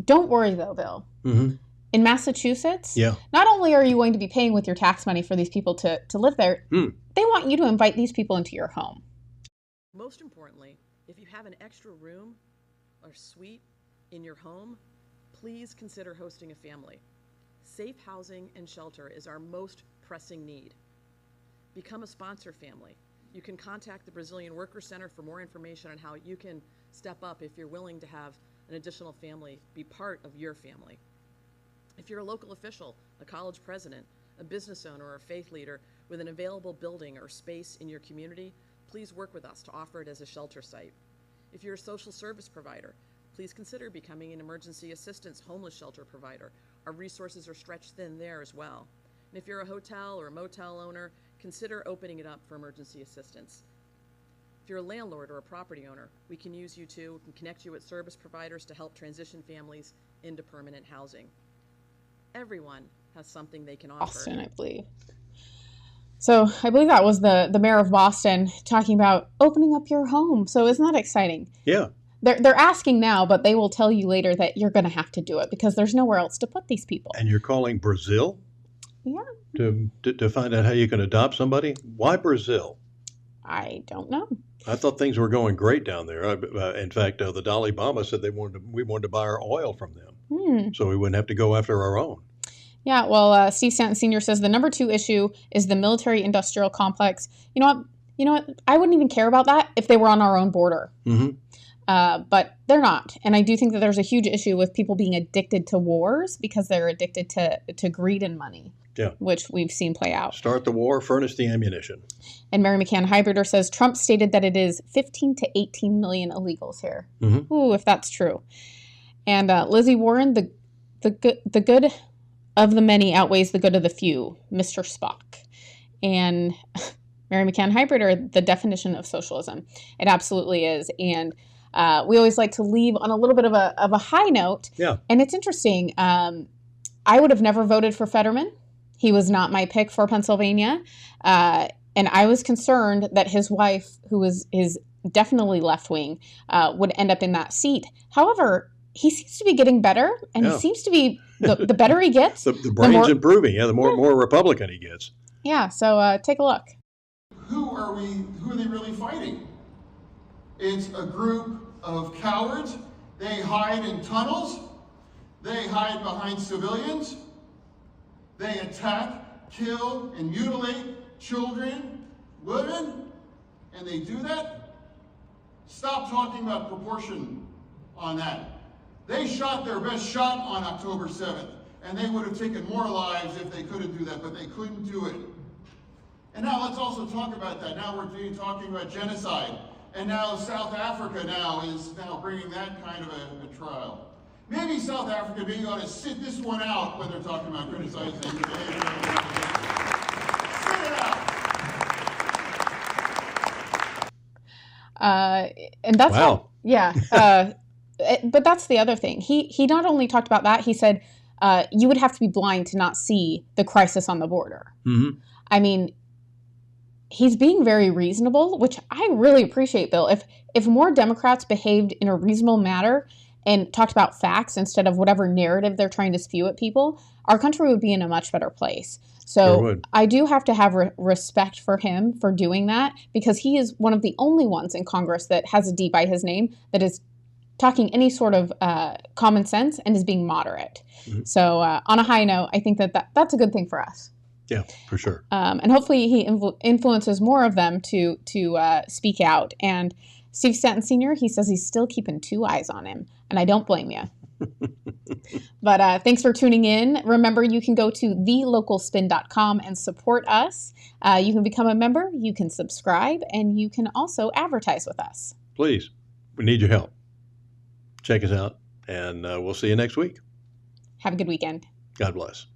don't worry though, Bill. Mm-hmm. In Massachusetts, not only are you going to be paying with your tax money for these people to live there, they want you to invite these people into your home. Most importantly, if you have an extra room or suite in your home, please consider hosting a family. Safe housing and shelter is our most pressing need. Become a sponsor family. You can contact the Brazilian Worker Center for more information on how you can step up if you're willing to have an additional family be part of your family. If you're a local official, a college president, a business owner, or a faith leader with an available building or space in your community, please work with us to offer it as a shelter site. If you're a social service provider, please consider becoming an emergency assistance homeless shelter provider. Our resources are stretched thin there as well. And if you're a hotel or a motel owner, consider opening it up for emergency assistance. If you're a landlord or a property owner, we can use you too. We can connect you with service providers to help transition families into permanent housing. Everyone has something they can offer. Boston, I believe. So I believe that was the mayor of Boston talking about opening up your home. So isn't that exciting? Yeah. they're asking now, but they will tell you later that you're going to have to do it because there's nowhere else to put these people. And you're calling Brazil? Yeah. To find out how you can adopt somebody? Why Brazil? I don't know. I thought things were going great down there. In fact, the Dalai Lama said we wanted to buy our oil from them, so we wouldn't have to go after our own. Yeah, well, Steve Stanton Sr. says the number 2 issue is the military-industrial complex. You know what? I wouldn't even care about that if they were on our own border. But they're not. And I do think that there's a huge issue with people being addicted to wars because they're addicted to greed and money. Yeah. Which we've seen play out. Start the war, furnish the ammunition. And Mary McCann Hybrider says Trump stated that it is 15 to 18 million illegals here. Ooh, if that's true. And Lizzie Warren, the good of the many outweighs the good of the few, Mr. Spock. And Mary McCann Hybrider, the definition of socialism. It absolutely is. And we always like to leave on a little bit of a high note. Yeah. And it's interesting. I would have never voted for Fetterman. He was not my pick for Pennsylvania. And I was concerned that his wife, who is definitely left-wing, would end up in that seat. However, he seems to be getting better, and he seems to be, the better he gets. the brain's improving, the more Republican he gets. Yeah, so take a look. Who are they really fighting? It's a group of cowards. They hide in tunnels. They hide behind civilians. They attack, kill, and mutilate children, women, and they do that? Stop talking about proportion on that. They shot their best shot on October 7th, and they would have taken more lives if they couldn't do that, but they couldn't do it. And now let's also talk about that. Now we're talking about genocide, and now South Africa is bringing that kind of a trial. Maybe South Africa ought to sit this one out when they're talking about criticizing the behavior. Sit it out. And that's wow. But that's the other thing. He not only talked about that, he said you would have to be blind to not see the crisis on the border. I mean, he's being very reasonable, which I really appreciate, Bill. If more Democrats behaved in a reasonable manner and talked about facts instead of whatever narrative they're trying to spew at people, our country would be in a much better place. So I do have to have respect for him for doing that, because he is one of the only ones in Congress that has a D by his name that is talking any sort of common sense and is being moderate. So on a high note, I think that's a good thing for us. Yeah, for sure. And hopefully he influences more of them to speak out. And Steve Stanton Sr., he says he's still keeping 2 eyes on him. And I don't blame you. But thanks for tuning in. Remember, you can go to thelocalspin.com and support us. You can become a member, you can subscribe, and you can also advertise with us. Please, we need your help. Check us out, and we'll see you next week. Have a good weekend. God bless.